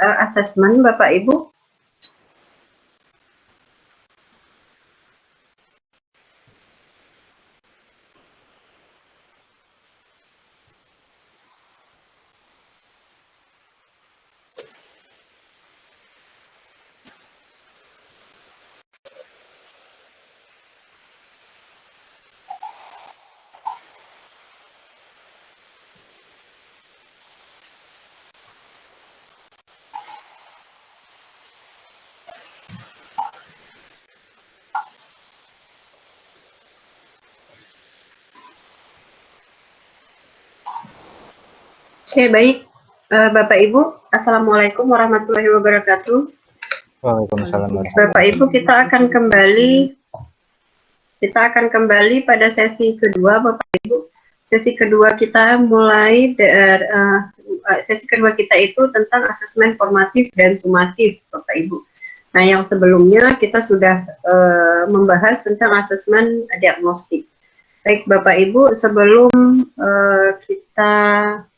asesmen Bapak Ibu? Oke, baik. Bapak Ibu, Assalamualaikum warahmatullahi wabarakatuh. Waalaikumsalam. Bapak Ibu, kita akan kembali pada sesi kedua, Bapak Ibu. Sesi kedua kita itu tentang asesmen formatif dan sumatif, Bapak Ibu. Nah, yang sebelumnya kita sudah membahas tentang asesmen diagnostik. Baik Bapak Ibu, sebelum kita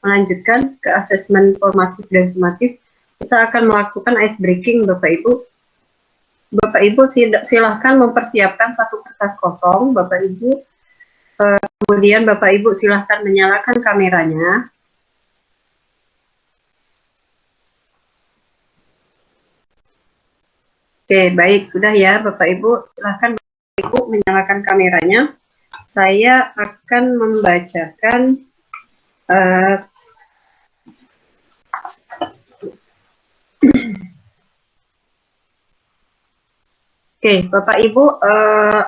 melanjutkan ke asesmen formatif dan sumatif, kita akan melakukan ice breaking Bapak Ibu. Bapak Ibu silahkan mempersiapkan satu kertas kosong Bapak Ibu. Kemudian Bapak Ibu silahkan menyalakan kameranya. Oke, baik, sudah ya Bapak Ibu. Silahkan Bapak Ibu menyalakan kameranya. Saya akan membacakan Oke, Bapak Ibu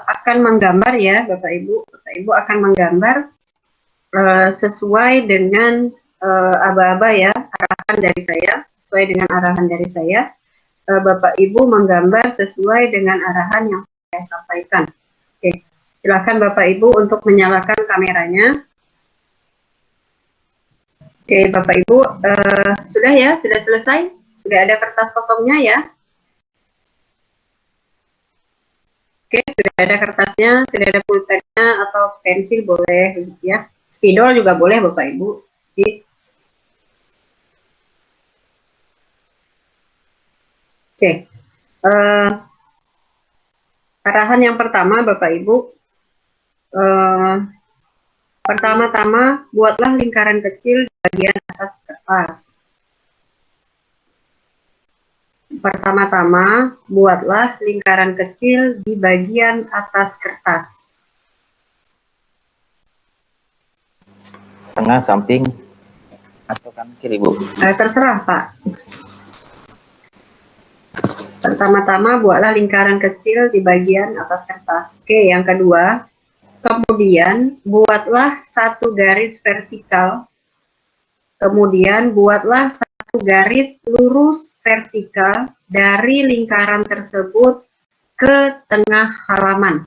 akan menggambar ya, Bapak Ibu akan menggambar sesuai dengan aba-aba ya, arahan dari saya, sesuai dengan arahan dari saya. Bapak Ibu menggambar sesuai dengan arahan yang saya sampaikan. Oke, silakan Bapak Ibu untuk menyalakan kameranya. Oke, Bapak Ibu, sudah ya, sudah selesai? Sudah ada kertas kosongnya ya? Oke, sudah ada kertasnya, sudah ada pulpennya atau pensil boleh, ya. Spidol juga boleh, Bapak Ibu. Oke, arahan yang pertama, Bapak Ibu. Pertama-tama, buatlah lingkaran kecil di bagian atas kertas. Pertama-tama, buatlah lingkaran kecil di bagian atas kertas. Tengah, samping, atau kanan kiri, Bu? Terserah, Pak. Pertama-tama, buatlah lingkaran kecil di bagian atas kertas. Oke, yang kedua, kemudian buatlah satu garis vertikal. Kemudian buatlah satu garis lurus vertikal dari lingkaran tersebut ke tengah halaman.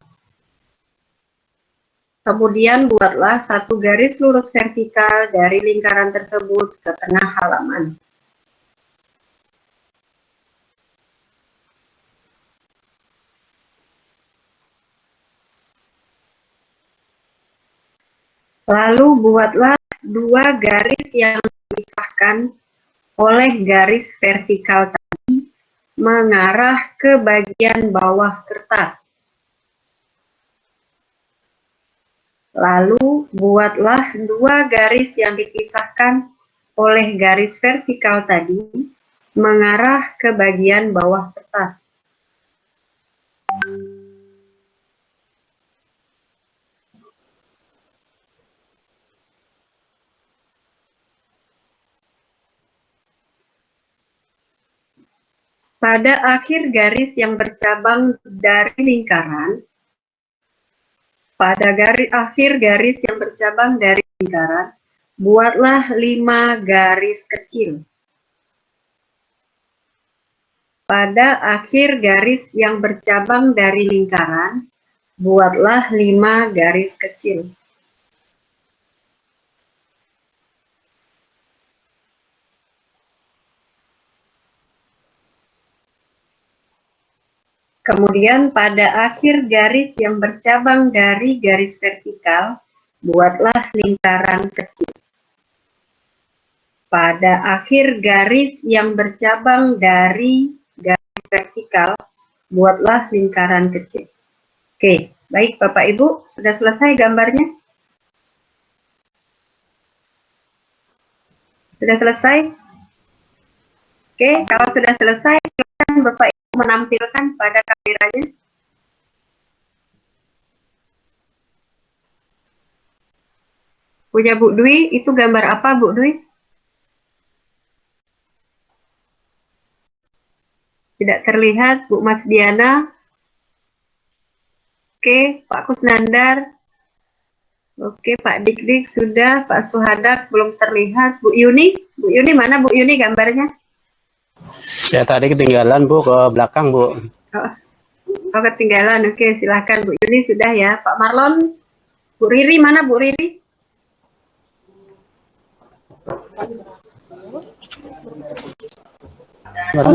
Kemudian buatlah satu garis lurus vertikal dari lingkaran tersebut ke tengah halaman. Lalu buatlah dua garis yang dipisahkan oleh garis vertikal tadi mengarah ke bagian bawah kertas. Lalu buatlah dua garis yang dipisahkan oleh garis vertikal tadi mengarah ke bagian bawah kertas. Pada akhir garis yang bercabang dari lingkaran, buatlah 5 garis kecil. Pada akhir garis yang bercabang dari lingkaran, buatlah 5 garis kecil. Kemudian pada akhir garis yang bercabang dari garis vertikal, buatlah lingkaran kecil. pada akhir garis yang bercabang dari garis vertikal, buatlah lingkaran kecil. Oke, baik Bapak Ibu, sudah selesai gambarnya? Sudah selesai? Oke, kalau sudah selesai, silakan Bapak Ibu menampilkan pada kameranya. Punya Bu Dwi, itu gambar apa Bu Dwi? Tidak terlihat. Bu Mas Diana. Oke, Pak Kusnandar. Oke, Pak Dik-Dik sudah. Pak Suhadak belum terlihat. Bu Yuni mana Bu Yuni gambarnya? Ya tadi ketinggalan Bu, ke belakang Bu. Oh ketinggalan. Oke, silahkan Bu Yuni sudah ya. Pak Marlon. Bu Riri mana Bu Riri? Ya?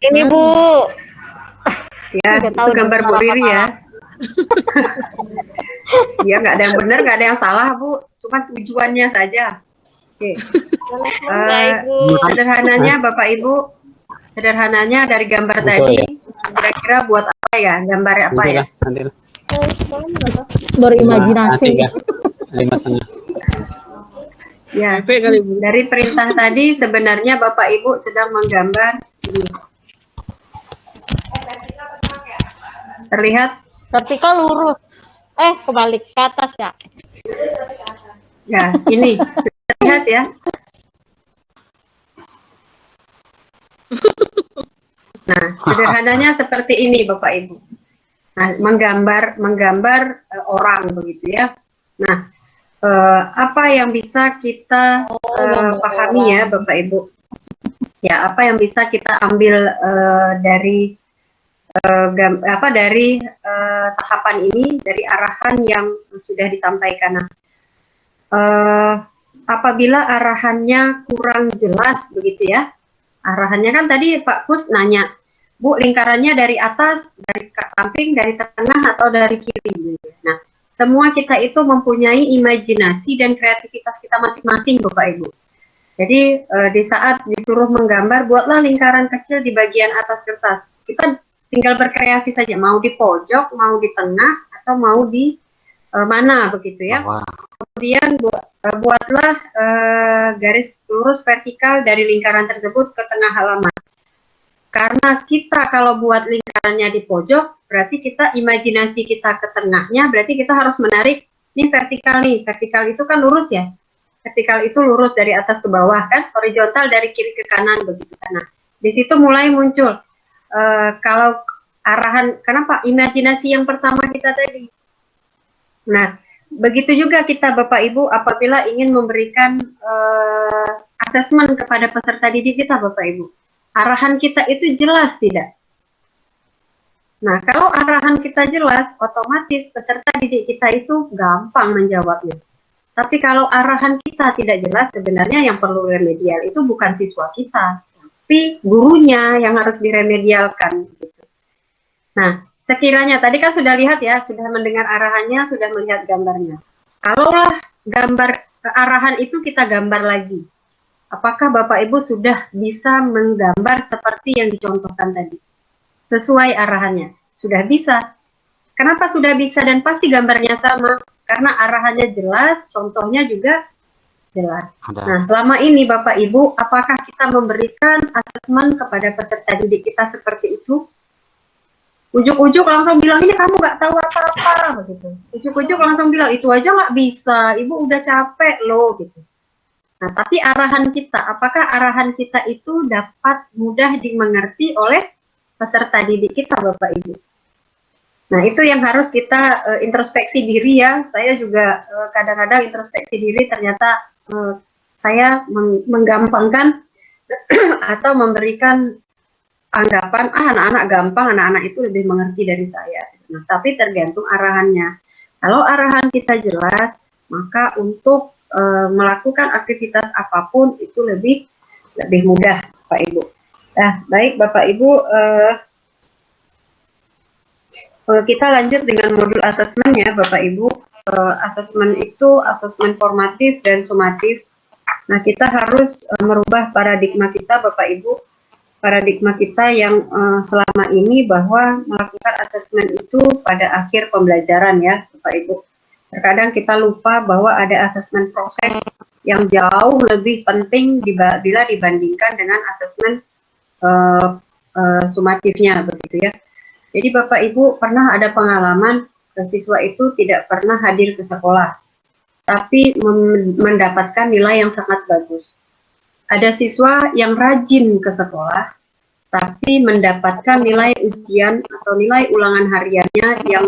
Ini Bu. Ya, itu gambar Bu Riri ya. Ya, nggak ada yang benar, nggak ada yang salah Bu. Cuma tujuannya saja. Oke. Sederhananya Bapak Ibu, sederhananya dari gambar tadi, kira-kira buat apa ya? Gambar apa ya? Berimajinasi. Ya, dari perintah tadi sebenarnya Bapak Ibu sedang menggambar ini. Terlihat? Vertikal lurus. Kebalik ke atas ya. Ya, ini terlihat ya. Nah, sederhananya seperti ini Bapak Ibu. Nah, menggambar orang begitu ya. Nah, apa yang bisa kita pahami ya Bapak Ibu? Ya, apa yang bisa kita ambil dari tahapan ini, dari arahan yang sudah disampaikan. Nah, apabila arahannya kurang jelas begitu ya, arahannya kan tadi Pak Kus nanya, Bu lingkarannya dari atas, dari samping, dari tengah atau dari kiri. Nah, semua kita itu mempunyai imajinasi dan kreativitas kita masing-masing Bapak Ibu. Jadi di saat disuruh menggambar, buatlah lingkaran kecil di bagian atas kertas. Kita tinggal berkreasi saja, mau di pojok, mau di tengah, atau mau di mana begitu ya. Kemudian buatlah garis lurus vertikal dari lingkaran tersebut ke tengah halaman. Karena kita kalau buat lingkarannya di pojok, berarti kita imajinasi kita ke tengahnya, berarti kita harus menarik, ini vertikal nih, vertikal itu kan lurus ya. Vertikal itu lurus dari atas ke bawah kan, horizontal dari kiri ke kanan begitu. Nah, di situ mulai muncul kalau arahan, kenapa imajinasi yang pertama kita tadi. Nah, begitu juga kita Bapak Ibu apabila ingin memberikan asesmen kepada peserta didik kita Bapak Ibu. Arahan kita itu jelas tidak? Nah, kalau arahan kita jelas, otomatis peserta didik kita itu gampang menjawabnya. Tapi kalau arahan kita tidak jelas, sebenarnya yang perlu remedial itu bukan siswa kita, tapi gurunya yang harus diremedialkan. Nah, sekiranya tadi kan sudah lihat ya, sudah mendengar arahannya, sudah melihat gambarnya. Kalaulah gambar arahan itu kita gambar lagi, apakah Bapak Ibu sudah bisa menggambar seperti yang dicontohkan tadi? Sesuai arahannya. Sudah bisa. Kenapa sudah bisa dan pasti gambarnya sama? Karena arahannya jelas, contohnya juga jelas. Nah, selama ini Bapak Ibu, apakah kita memberikan asesmen kepada peserta didik kita seperti itu? Ujuk-ujuk langsung bilang, ini kamu nggak tahu apa-apa, begitu. Ujuk-ujuk langsung bilang, itu aja nggak bisa, Ibu udah capek loh, gitu. Nah, tapi arahan kita, apakah arahan kita itu dapat mudah dimengerti oleh peserta didik kita, Bapak Ibu? Nah, itu yang harus kita introspeksi diri ya. Saya juga kadang-kadang introspeksi diri, ternyata saya menggampangkan atau memberikan anggapan, anak-anak gampang, anak-anak itu lebih mengerti dari saya. Nah, tapi tergantung arahannya. Kalau arahan kita jelas, maka untuk melakukan aktivitas apapun itu lebih mudah, Pak Ibu. Nah, baik Bapak Ibu, kita lanjut dengan modul asesmen ya Bapak Ibu. Asesmen itu asesmen formatif dan sumatif. Nah, kita harus merubah paradigma kita, Bapak Ibu, paradigma kita yang selama ini bahwa melakukan asesmen itu pada akhir pembelajaran ya, Bapak Ibu. Terkadang kita lupa bahwa ada asesmen proses yang jauh lebih penting bila dibandingkan dengan asesmen sumatifnya, begitu ya. Jadi Bapak Ibu pernah ada pengalaman siswa itu tidak pernah hadir ke sekolah, tapi mendapatkan nilai yang sangat bagus. Ada siswa yang rajin ke sekolah, tapi mendapatkan nilai ujian atau nilai ulangan hariannya yang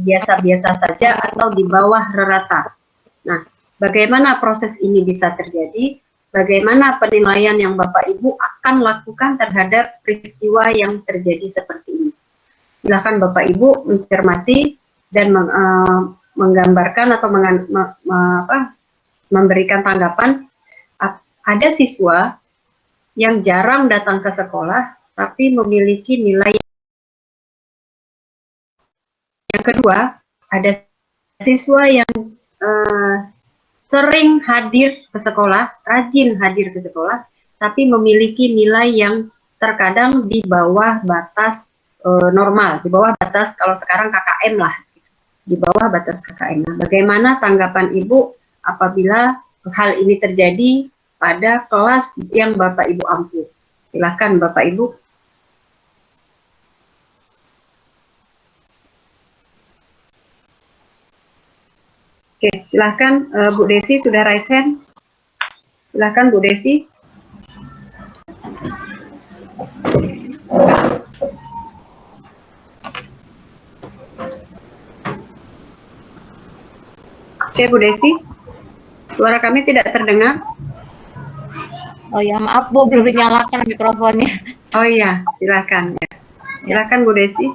biasa-biasa saja atau di bawah rata. Nah, bagaimana proses ini bisa terjadi? Bagaimana penilaian yang Bapak Ibu akan lakukan terhadap peristiwa yang terjadi seperti ini? Silakan Bapak Ibu mencermati dan menggambarkan atau memberikan tanggapan. Ada siswa yang jarang datang ke sekolah, tapi memiliki nilai. Yang kedua, ada siswa yang sering hadir ke sekolah, rajin hadir ke sekolah, tapi memiliki nilai yang terkadang di bawah batas normal, di bawah batas kalau sekarang KKM lah, di bawah batas KKM. Nah, bagaimana tanggapan Ibu apabila hal ini terjadi pada kelas yang Bapak Ibu ampu? Silakan Bapak Ibu. Oke, silakan Bu Desi sudah raise hand. Silakan Bu Desi. Oke, Bu Desi, suara kami tidak terdengar. Oh ya, maaf Bu, belum dinyalakan mikrofonnya. Oh iya, silakan. Silakan Bu Desi.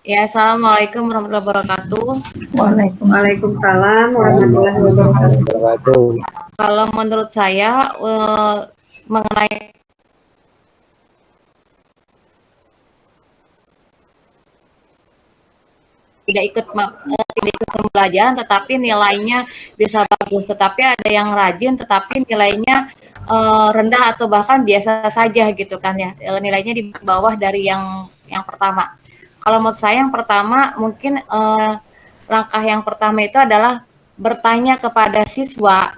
Ya, Assalamualaikum warahmatullahi wabarakatuh. Waalaikumsalam warahmatullahi wabarakatuh. Kalau menurut saya mengenai tidak ikut pembelajaran tetapi nilainya bisa bagus, tetapi ada yang rajin tetapi nilainya rendah atau bahkan biasa saja gitu kan ya, nilainya di bawah dari yang pertama. Kalau menurut saya yang pertama mungkin langkah yang pertama itu adalah bertanya kepada siswa,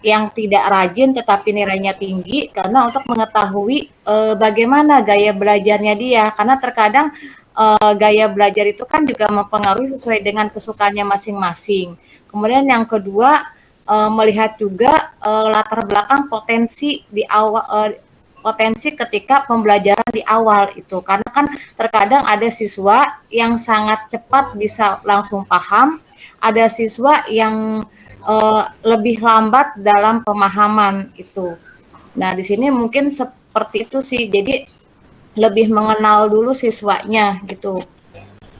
yang tidak rajin tetapi nilainya tinggi, karena untuk mengetahui bagaimana gaya belajarnya dia, karena terkadang gaya belajar itu kan juga mempengaruhi sesuai dengan kesukaannya masing-masing. Kemudian yang kedua, melihat juga latar belakang potensi di awal, potensi ketika pembelajaran di awal itu, karena kan terkadang ada siswa yang sangat cepat bisa langsung paham, ada siswa yang lebih lambat dalam pemahaman itu. Nah, di sini mungkin seperti itu sih. Jadi lebih mengenal dulu siswanya gitu.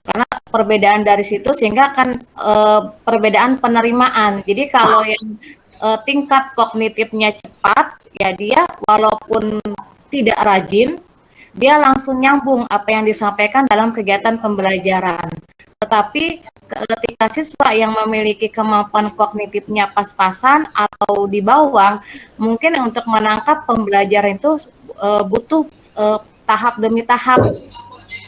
Karena perbedaan dari situ sehingga akan perbedaan penerimaan. Jadi kalau yang tingkat kognitifnya cepat, ya dia walaupun tidak rajin, dia langsung nyambung apa yang disampaikan dalam kegiatan pembelajaran. Tetapi ketika siswa yang memiliki kemampuan kognitifnya pas-pasan atau di bawah, mungkin untuk menangkap pembelajaran itu butuh tahap demi tahap,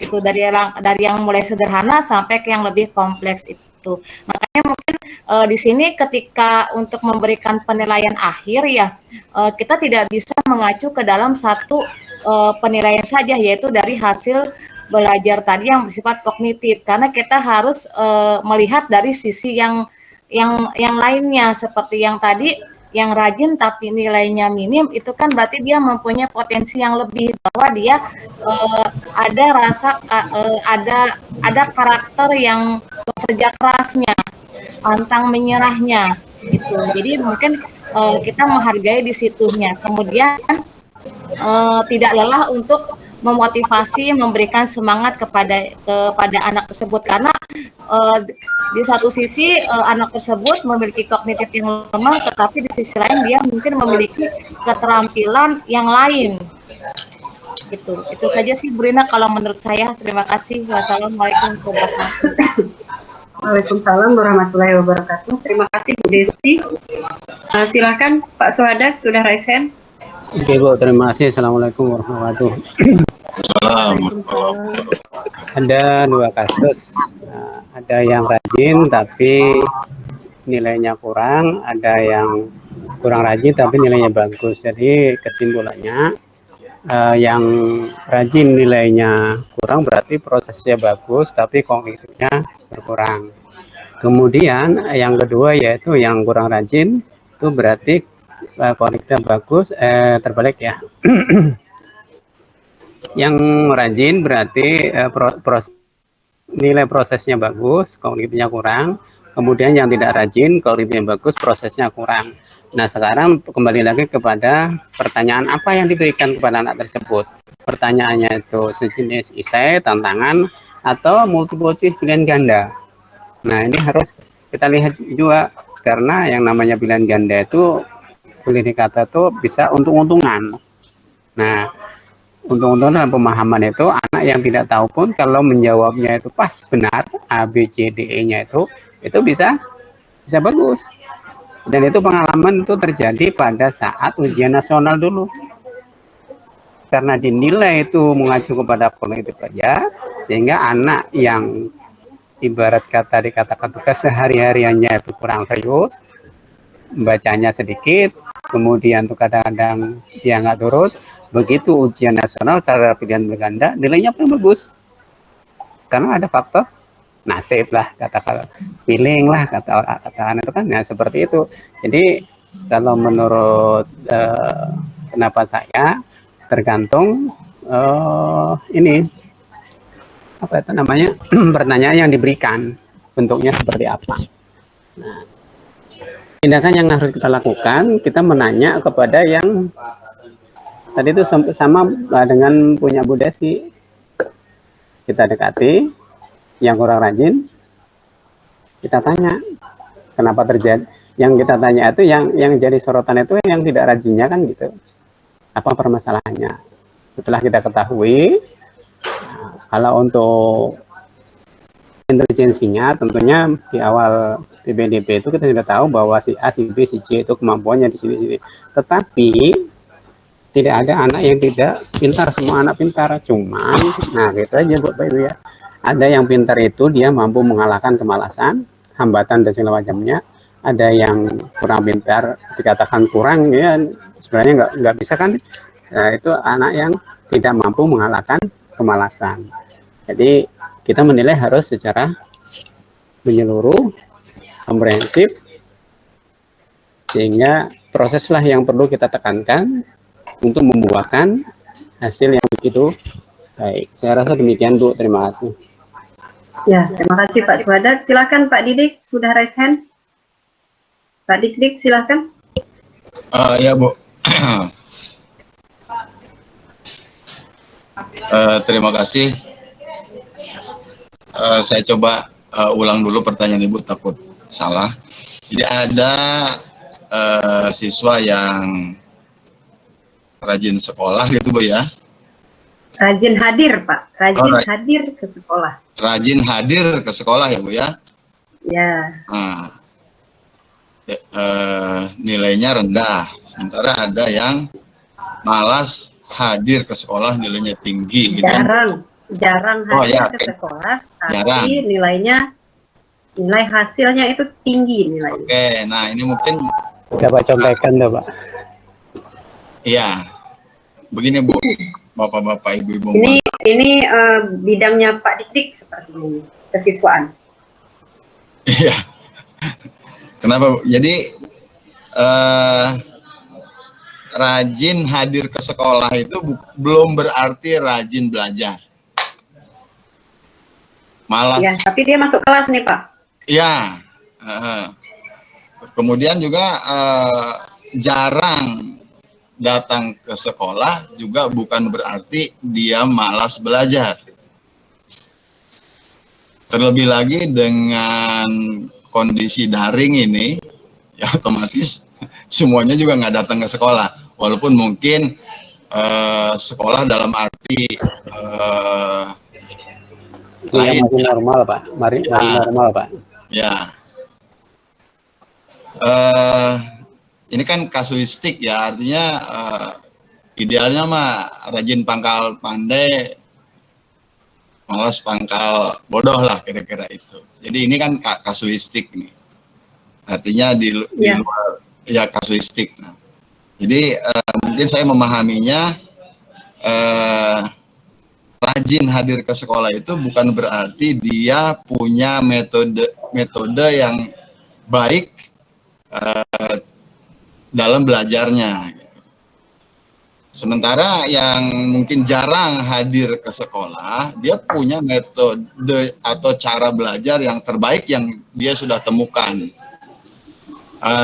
itu dari yang mulai sederhana sampai ke yang lebih kompleks itu. Makanya mungkin di sini ketika untuk memberikan penilaian akhir ya, kita tidak bisa mengacu ke dalam satu penilaian saja, yaitu dari hasil belajar tadi yang bersifat kognitif, karena kita harus melihat dari sisi yang lainnya, seperti yang tadi yang rajin tapi nilainya minim, itu kan berarti dia mempunyai potensi yang lebih, bahwa dia ada rasa ada karakter yang bekerja kerasnya, pantang menyerahnya gitu. Jadi mungkin kita menghargai di situnya, kemudian tidak lelah untuk memotivasi, memberikan semangat kepada anak tersebut, karena di satu sisi anak tersebut memiliki kognitif yang lemah, tetapi di sisi lain dia mungkin memiliki keterampilan yang lain. Itu saja sih Bu Rina kalau menurut saya. Terima kasih. Wassalamualaikum warahmatullahi wabarakatuh. Waalaikumsalam warahmatullahi wabarakatuh. Terima kasih Bu Desi. Silakan Pak Suhadat, sudah raise hand. Oke Bu, terima kasih. Assalamualaikum warahmatullahi Waalaikumsalam. Ada dua kasus. Ada yang rajin tapi nilainya kurang, ada yang kurang rajin tapi nilainya bagus. Jadi kesimpulannya yang rajin nilainya kurang berarti prosesnya bagus tapi kognitifnya berkurang. Kemudian yang kedua yaitu yang kurang rajin itu berarti kognitifnya bagus, terbalik ya. Yang rajin berarti nilai prosesnya bagus, kognitifnya kurang. Kemudian yang tidak rajin, kognitifnya bagus, prosesnya kurang. Nah, sekarang kembali lagi kepada pertanyaan apa yang diberikan kepada anak tersebut. Pertanyaannya itu sejenis esai, tantangan, atau multiple choice pilihan ganda. Nah, ini harus kita lihat juga, karena yang namanya pilihan ganda itu boleh dikata itu bisa untung-untungan. Nah, untung-untungan dalam pemahaman itu, anak yang tidak tahu pun kalau menjawabnya itu pas benar, A, B, C, D, E-nya itu bisa bagus. Dan itu pengalaman itu terjadi pada saat ujian nasional dulu. Karena dinilai itu mengacu kepada kognitif saja, sehingga anak yang ibarat kata dikatakan tugas sehari-hariannya itu kurang serius, bacanya sedikit, kemudian tuh kadang-kadang dia nggak turut, begitu ujian nasional cara pilihan ganda nilainya pun bagus. Karena ada faktor nasib lah, katakan feeling lah, kata anak itu kan, ya seperti itu. Jadi kalau menurut pendapat saya tergantung ini apa itu namanya pertanyaan yang diberikan bentuknya seperti apa. Nah, tindakan yang harus kita lakukan, kita menanya kepada yang tadi itu sama dengan punya Bu Desi, kita dekati. Yang kurang rajin, kita tanya kenapa terjadi. Yang kita tanya itu yang jadi sorotan itu yang tidak rajinnya kan gitu. Apa permasalahannya? Setelah kita ketahui, kalau untuk intelijensinya tentunya di awal PPDB itu kita sudah tahu bahwa si A, si B, si C itu kemampuannya di sini. Tetapi tidak ada anak yang tidak pintar, semua anak pintar. Cuman, nah gitu aja Bapak Ibu ya. Ada yang pintar itu dia mampu mengalahkan kemalasan, hambatan dan segala macamnya. Ada yang kurang pintar, dikatakan kurang ya sebenarnya nggak bisa kan. Nah, itu anak yang tidak mampu mengalahkan kemalasan. Jadi kita menilai harus secara menyeluruh, komprehensif, sehingga proseslah yang perlu kita tekankan untuk membuahkan hasil yang begitu baik. Saya rasa demikian Bu, terima kasih. Ya, terima kasih Pak Suhadat. Silakan Pak Didik, sudah raise hand. Pak Didik, silakan. Ya Bu. Terima kasih. Saya coba ulang dulu pertanyaan Ibu, takut salah. Jadi ada siswa yang rajin sekolah gitu Bu ya. Rajin hadir Pak, rajin hadir ke sekolah. Rajin hadir ke sekolah ya Bu ya. Ya. Nah, nilainya rendah. Sementara ada yang malas hadir ke sekolah, nilainya tinggi gitu. Jarang hadir ke sekolah, tapi nilai hasilnya itu tinggi nilainya. Oke, nah ini mungkin Coba contohkan tuh Pak. Iya, begini Bu, Bapak-bapak, Ibu-ibu. Ini bidangnya Pak Didik seperti ini, kesiswaan. Iya. Kenapa Bu? Jadi rajin hadir ke sekolah itu belum berarti rajin belajar. Malas. Ya, tapi dia masuk kelas nih Pak. Iya. Kemudian juga jarang datang ke sekolah juga bukan berarti dia malas belajar. Terlebih lagi dengan kondisi daring ini, ya otomatis semuanya juga nggak datang ke sekolah. Walaupun mungkin sekolah dalam arti lain. Masih normal Pak, masih normal Pak. Ya, eh, ini kan kasuistik ya, artinya idealnya mah rajin pangkal pandai, malas pangkal bodoh lah kira-kira itu. Jadi ini kan kasuistik nih, artinya di Ya, luar ya kasuistik. Nah, jadi mungkin saya memahaminya eh, rajin hadir ke sekolah itu bukan berarti dia punya metode yang baik dalam belajarnya. Sementara yang mungkin jarang hadir ke sekolah, dia punya metode atau cara belajar yang terbaik yang dia sudah temukan.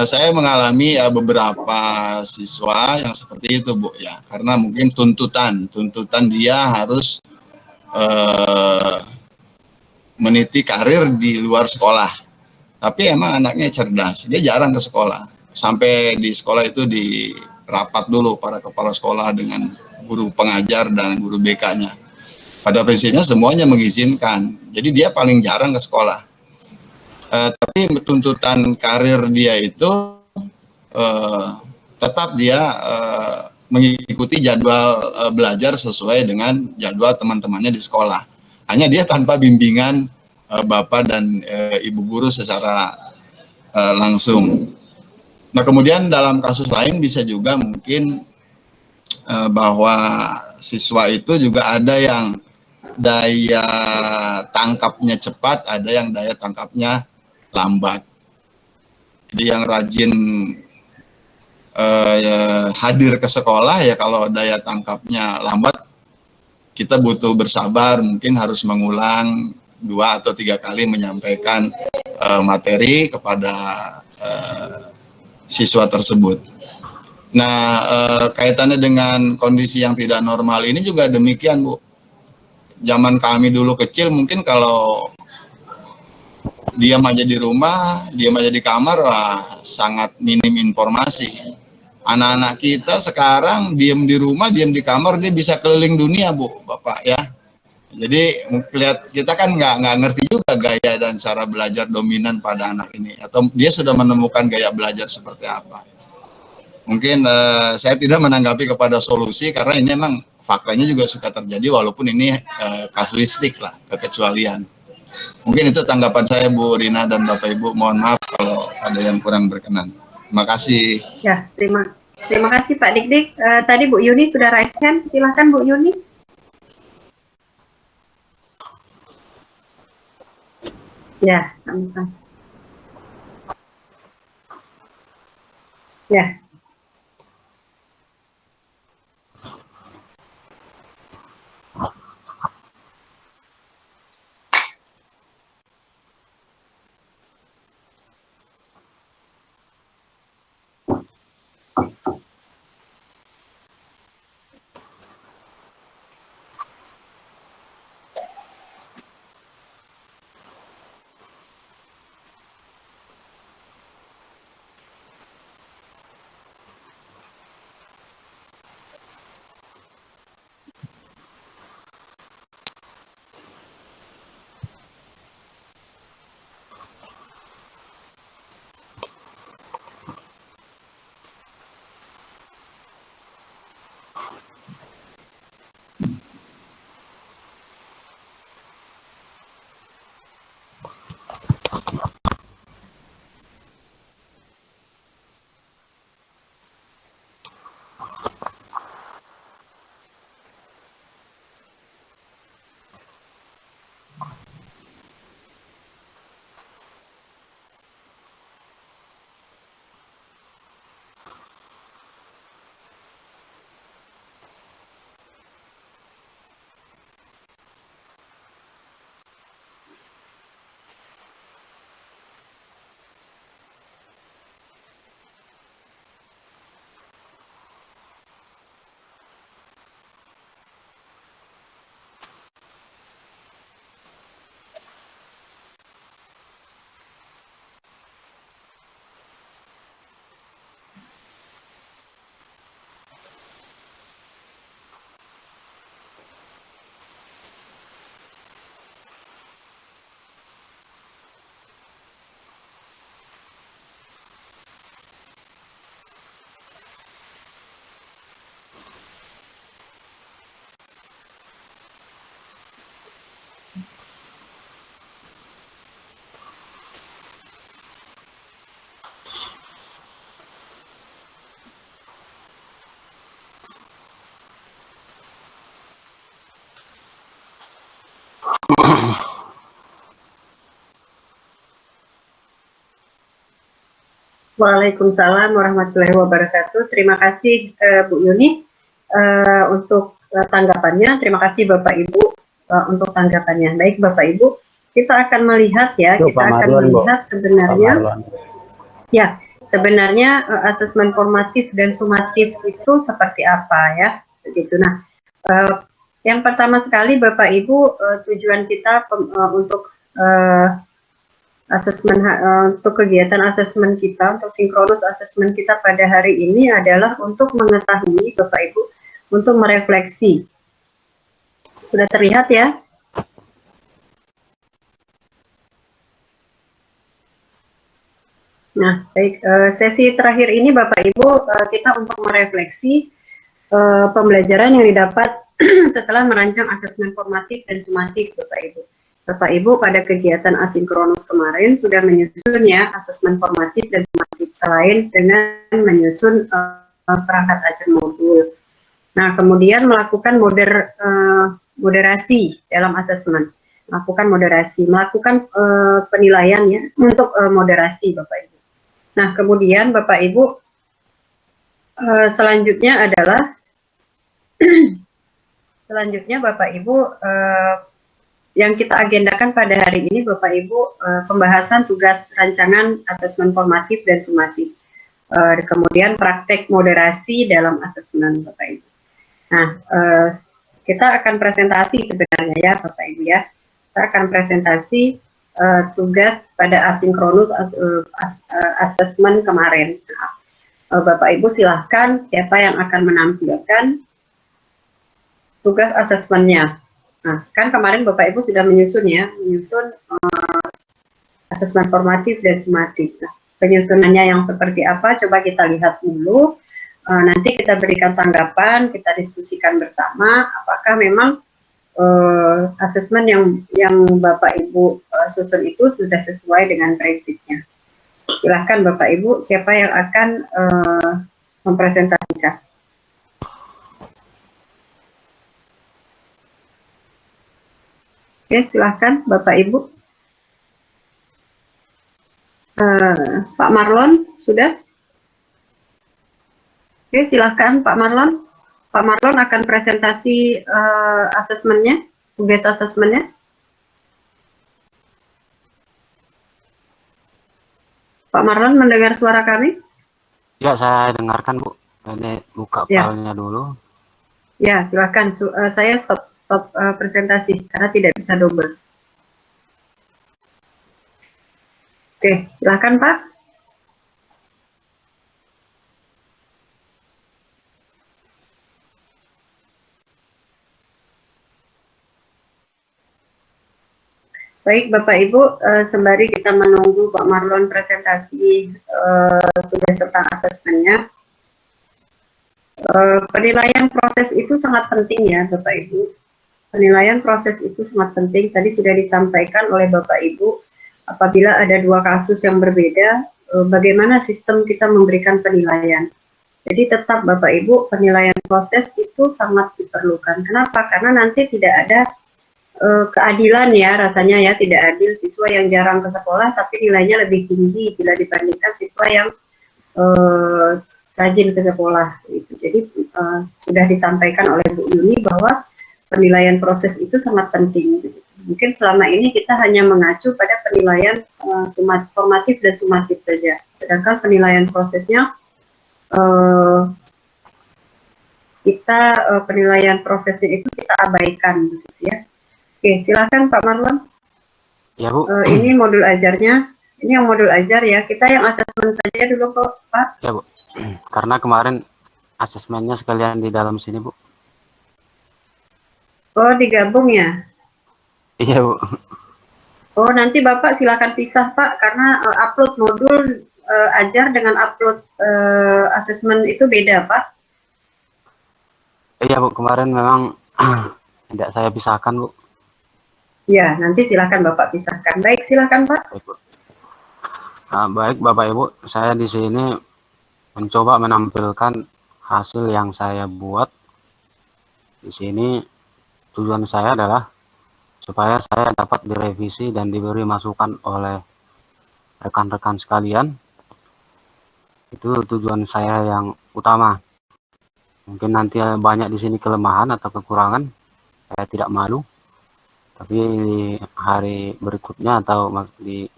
Saya mengalami beberapa siswa yang seperti itu, Bu, ya, karena mungkin tuntutan dia harus meniti karir di luar sekolah. Tapi emang anaknya cerdas, dia jarang ke sekolah. Sampai di sekolah itu di rapat dulu para kepala sekolah dengan guru pengajar dan guru BK-nya. Pada prinsipnya semuanya mengizinkan, jadi dia paling jarang ke sekolah. Tapi tuntutan karir dia itu tetap dia mengikuti jadwal belajar sesuai dengan jadwal teman-temannya di sekolah. Hanya dia tanpa bimbingan bapak dan ibu guru secara langsung. Nah, kemudian dalam kasus lain bisa juga mungkin bahwa siswa itu juga ada yang daya tangkapnya cepat, ada yang daya tangkapnya lambat. Jadi yang rajin hadir ke sekolah ya kalau daya tangkapnya lambat, kita butuh bersabar, mungkin harus mengulang 2 atau 3 kali menyampaikan materi kepada siswa tersebut. Nah, kaitannya dengan kondisi yang tidak normal ini juga demikian, Bu. Zaman kami dulu kecil mungkin kalau diam aja di rumah, diam aja di kamar, wah, sangat minim informasi. Anak-anak kita sekarang diam di rumah, diam di kamar, dia bisa keliling dunia, Bu, Bapak ya. Jadi lihat kita kan nggak ngerti juga gaya dan cara belajar dominan pada anak ini, atau dia sudah menemukan gaya belajar seperti apa. Mungkin saya tidak menanggapi kepada solusi karena ini memang faktanya juga suka terjadi walaupun ini kasuistik lah, kekecualian. Mungkin itu tanggapan saya, Bu Rina dan Bapak Ibu. Mohon maaf kalau ada yang kurang berkenan. Terima kasih. ya, terima kasih Pak Dik-Dik. Tadi Bu Yuni sudah raise hand, silakan Bu Yuni. Ya, sama-sama. Ya, Waalaikumsalam warahmatullahi wabarakatuh. Terima kasih Bu Yuni untuk tanggapannya. Terima kasih Bapak Ibu untuk tanggapannya. Baik Bapak Ibu, kita akan melihat ya, kita akan melihat sebenarnya ya, sebenarnya asesmen formatif dan sumatif itu seperti apa ya, begitu. Nah, yang pertama sekali Bapak Ibu, tujuan kita untuk asesmen untuk kegiatan asesmen kita, untuk sinkronus asesmen kita pada hari ini adalah untuk mengetahui Bapak Ibu, untuk merefleksi. Sudah terlihat ya? Nah, baik, sesi terakhir ini Bapak Ibu, kita untuk merefleksi pembelajaran yang didapat setelah merancang asesmen formatif dan sumatif Bapak Ibu. Bapak Ibu pada kegiatan asinkronus kemarin sudah menyusun ya asesmen formatif dan sumatif selain dengan menyusun perangkat ajar modul. Nah, kemudian melakukan moderasi dalam asesmen, melakukan penilaian ya untuk moderasi Bapak Ibu. Nah, kemudian Bapak Ibu selanjutnya adalah Bapak Ibu yang kita agendakan pada hari ini Bapak Ibu pembahasan tugas rancangan asesmen formatif dan sumatif. Kemudian praktek moderasi dalam asesmen Bapak Ibu. Nah, kita akan presentasi sebenarnya ya Bapak Ibu ya. Kita akan presentasi tugas pada asinkronus asesmen kemarin. Nah, Bapak Ibu silahkan siapa yang akan menampilkan tugas asesmennya. Nah, kan kemarin Bapak Ibu sudah menyusun asesmen formatif dan sumatif. Nah, penyusunannya yang seperti apa? Coba kita lihat dulu. Nanti kita berikan tanggapan, kita diskusikan bersama. Apakah memang asesmen yang Bapak Ibu susun itu sudah sesuai dengan prinsipnya? Silahkan Bapak Ibu, siapa yang akan mempresentasikan? Oke, silahkan Bapak Ibu. Pak Marlon, sudah? Oke, silahkan Pak Marlon. Pak Marlon akan presentasi asesmennya, tugas asesmennya. Pak Marlon mendengar suara kami? Ya, saya dengarkan Bu. Ini buka filenya dulu. Ya, silakan. Saya stop presentasi karena tidak bisa double. Oke, silakan Pak. Baik Bapak Ibu, sembari kita menunggu Pak Marlon presentasi tugas tentang asesmennya. Penilaian proses itu sangat penting ya Bapak Ibu. Penilaian proses itu sangat penting. Tadi sudah disampaikan oleh Bapak Ibu, apabila ada dua kasus yang berbeda, bagaimana sistem kita memberikan penilaian. Jadi tetap Bapak Ibu, penilaian proses itu sangat diperlukan. Kenapa? Karena nanti tidak ada keadilan ya, rasanya ya tidak adil siswa yang jarang ke sekolah tapi nilainya lebih tinggi bila dibandingkan siswa yang rajin ke sekolah. Jadi sudah disampaikan oleh Bu Yuni bahwa penilaian proses itu sangat penting. Mungkin selama ini kita hanya mengacu pada penilaian formatif dan sumatif saja, sedangkan penilaian prosesnya penilaian prosesnya itu kita abaikan, gitu ya. Oke, silakan Pak Marlon. Ya Bu. Ini modul ajarnya. Ini yang modul ajar ya. Kita yang asesmen saja dulu kok, Pak. Ya Bu. Karena kemarin asesmennya sekalian di dalam sini Bu. Oh, digabung ya? Iya Bu. Oh, nanti Bapak silakan pisah Pak, karena upload modul ajar dengan upload asesmen itu beda Pak. Iya Bu, kemarin memang tidak saya pisahkan Bu. Ya, nanti silakan Bapak pisahkan. Baik, silakan Pak. Baik, Bu. Nah, baik Bapak Ibu, saya di sini mencoba menampilkan hasil yang saya buat. Di sini tujuan saya adalah supaya saya dapat direvisi dan diberi masukan oleh rekan-rekan sekalian. Itu tujuan saya yang utama. Mungkin nanti banyak di sini kelemahan atau kekurangan, saya tidak malu. Tapi di hari berikutnya atau di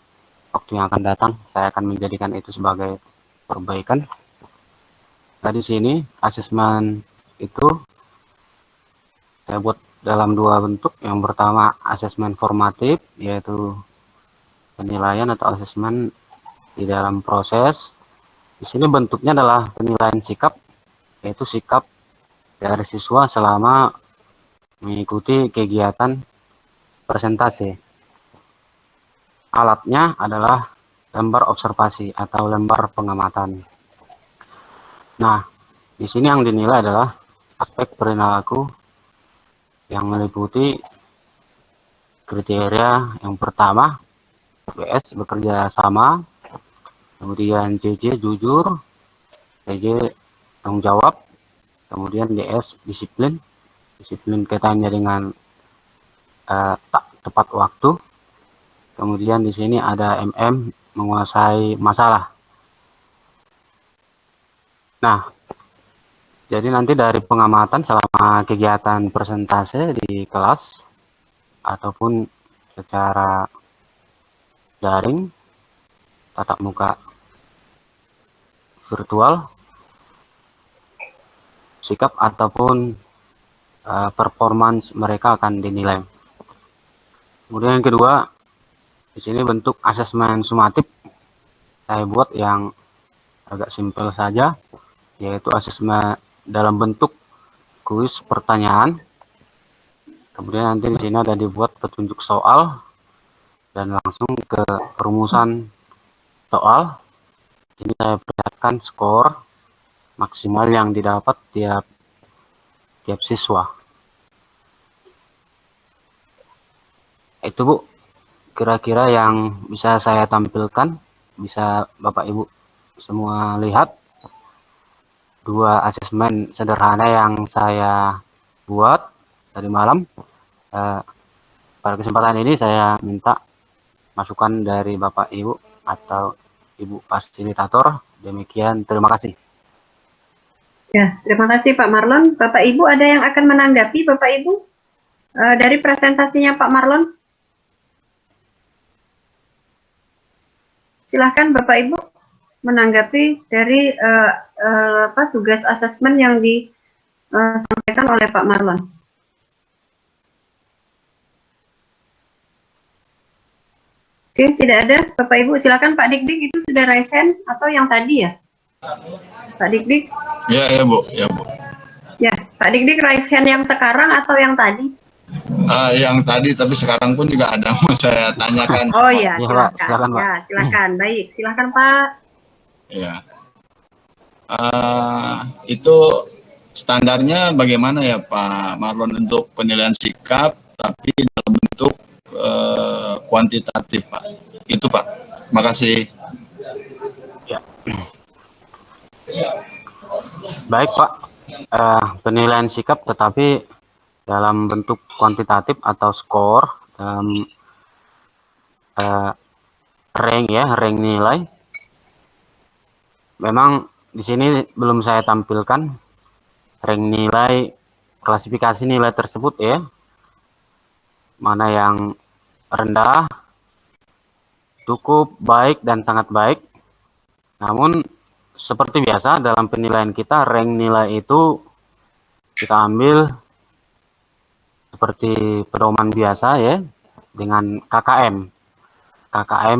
waktu yang akan datang, saya akan menjadikan itu sebagai perbaikan. Nah, di sini asesmen itu saya buat dalam dua bentuk. Yang pertama asesmen formatif, yaitu penilaian atau asesmen di dalam proses. Di sini bentuknya adalah penilaian sikap, yaitu sikap dari siswa selama mengikuti kegiatan presentasi. Alatnya adalah lembar observasi atau lembar pengamatan. Nah, di sini yang dinilai adalah aspek perilaku yang meliputi kriteria yang pertama, BS bekerja sama, kemudian JJ jujur, TJ tanggung jawab, kemudian DS disiplin kaitannya dengan tak tepat waktu. Kemudian di sini ada MM menguasai masalah. Nah, jadi nanti dari pengamatan selama kegiatan presentasi di kelas ataupun secara daring, tatap muka virtual, sikap ataupun performance mereka akan dinilai. Kemudian yang kedua, di sini bentuk asesmen sumatif saya buat yang agak simpel saja, yaitu asesmen dalam bentuk kuis pertanyaan. Kemudian nanti di sini ada dibuat petunjuk soal dan langsung ke perumusan soal. Ini saya perlihatkan skor maksimal yang didapat tiap siswa. Itu Bu, kira-kira yang bisa saya tampilkan, bisa Bapak Ibu semua lihat. Dua asesmen sederhana yang saya buat tadi malam. Pada kesempatan ini saya minta masukan dari Bapak Ibu atau Ibu fasilitator. Demikian, terima kasih. Ya, terima kasih Pak Marlon. Bapak Ibu ada yang akan menanggapi Bapak Ibu dari presentasinya Pak Marlon? Silahkan Bapak Ibu menanggapi dari tugas asesmen yang disampaikan oleh Pak Marlon. Oke, tidak ada Bapak Ibu. Silakan Pak Dik-Dik, itu sudah raise hand atau yang tadi ya? Pak Dik-Dik? Ya Bu, ya Bu. Ya, Pak Dik-Dik raise hand yang sekarang atau yang tadi? Yang tadi, tapi sekarang pun juga ada mau saya tanyakan. Oh ya, Silakan, silakan. Pak. Ya, silakan. Baik, silakan Pak. Ya. Itu standarnya bagaimana ya Pak Marlon untuk penilaian sikap, tapi dalam bentuk kuantitatif Pak. Itu Pak. Terima kasih. Ya. Baik Pak, penilaian sikap tetapi dalam bentuk kuantitatif atau skor dalam rank nilai. Memang di sini belum saya tampilkan rank nilai, klasifikasi nilai tersebut ya, mana yang rendah, cukup, baik, dan sangat baik. Namun seperti biasa dalam penilaian kita, rank nilai itu kita ambil seperti pedoman biasa ya, dengan KKM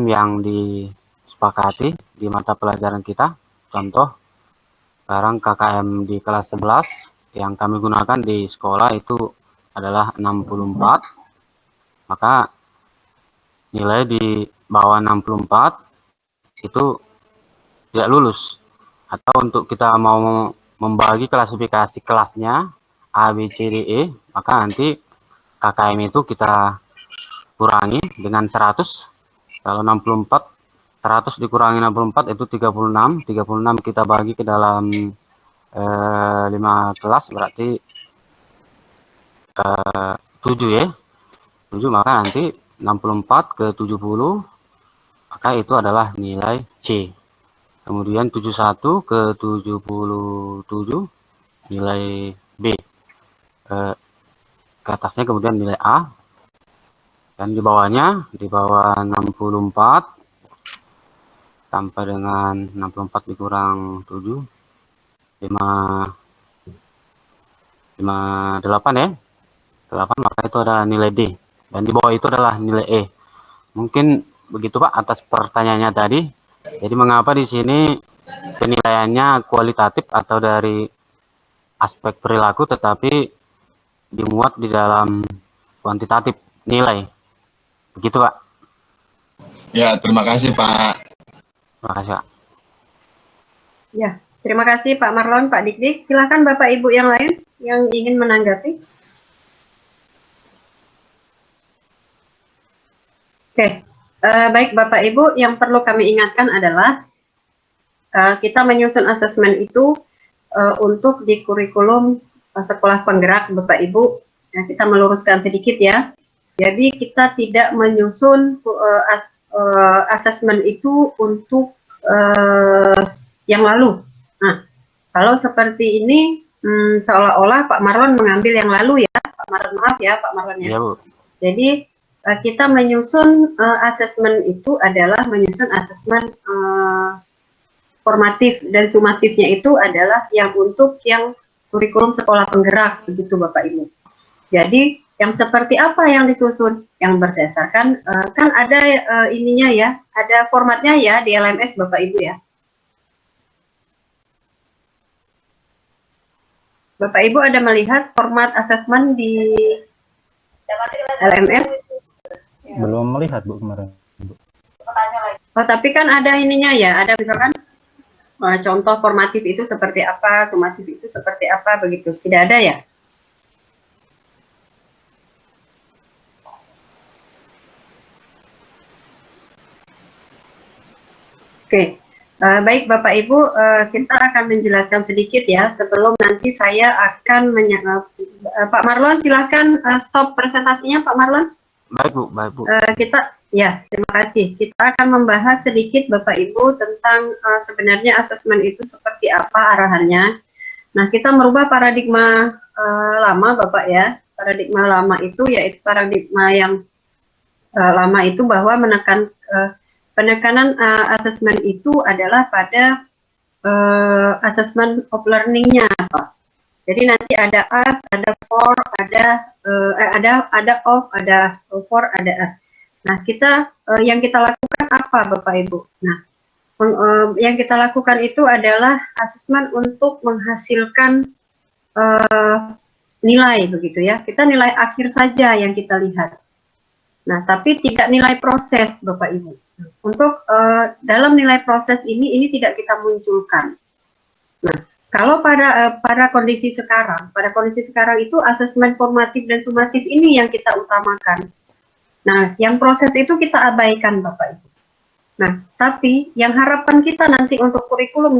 yang disepakati di mata pelajaran kita. Contoh, sekarang KKM di kelas 11 yang kami gunakan di sekolah itu adalah 64, maka nilai di bawah 64 itu tidak lulus. Atau untuk kita mau membagi klasifikasi kelasnya A, B, C, D, E, maka nanti KKM itu kita kurangi dengan 100. Kalau 64, 100 dikurangi 64 itu 36. 36 kita bagi ke dalam 5 kelas, berarti 7 ya. maka nanti 64 ke 70, maka itu adalah nilai C. Kemudian 71 ke 77 nilai B. Ke atasnya kemudian nilai A. Dan di bawahnya, di bawah 64 sampai dengan 64 dikurang 7, 58 ya. 8, maka itu adalah nilai D. Dan di bawah itu adalah nilai E. Mungkin begitu Pak atas pertanyaannya tadi. Jadi mengapa di sini penilaiannya kualitatif atau dari aspek perilaku tetapi dimuat di dalam kuantitatif nilai. Begitu Pak. Ya, terima kasih Pak. Terima kasih Pak. Ya, terima kasih Pak Marlon, Pak Dik-Dik. Silakan Bapak Ibu yang lain yang ingin menanggapi. Oke, baik Bapak Ibu, yang perlu kami ingatkan adalah kita menyusun asesmen itu untuk di kurikulum sekolah penggerak Bapak Ibu. Nah, kita meluruskan sedikit ya. Jadi kita tidak menyusun asesmen itu untuk yang lalu. Nah, kalau seperti ini seolah-olah Pak Marlon mengambil yang lalu ya, Pak Marlon, maaf ya Pak Marlon ya. Iya Bu. Jadi kita menyusun asesmen itu adalah menyusun asesmen formatif dan sumatifnya itu adalah yang untuk yang kurikulum sekolah penggerak begitu Bapak Ibu. Jadi yang seperti apa yang disusun yang berdasarkan kan ada ininya ya, ada formatnya ya di LMS Bapak Ibu ya. Bapak Ibu ada melihat format asesmen di LMS? Belum melihat Bu kemarin. Oh, tapi kan ada ininya ya, ada misalkan contoh formatif itu seperti apa, sumatif itu seperti apa, begitu. Tidak ada ya? Oke, baik Bapak Ibu, kita akan menjelaskan sedikit ya, sebelum nanti saya akan Pak Marlon, silahkan stop presentasinya Pak Marlon. Baik Bu, baik Bu. Kita, ya terima kasih. Kita akan membahas sedikit Bapak Ibu tentang sebenarnya asesmen itu seperti apa arahannya. Nah, kita merubah paradigma lama Bapak ya. Paradigma lama itu yaitu paradigma yang lama itu bahwa penekanan asesmen itu adalah pada asesmen of learning-nya Pak. Jadi nanti ada as, ada for, ada of, ada for, ada as. Nah, kita yang kita lakukan apa Bapak Ibu? Nah, yang kita lakukan itu adalah asesmen untuk menghasilkan nilai begitu ya. Kita nilai akhir saja yang kita lihat. Nah, tapi tidak nilai proses Bapak Ibu. Untuk dalam nilai proses ini tidak kita munculkan. Nah, kalau pada kondisi sekarang itu asesmen formatif dan sumatif ini yang kita utamakan. Nah, yang proses itu kita abaikan Bapak Ibu. Nah, tapi yang harapan kita nanti untuk kurikulum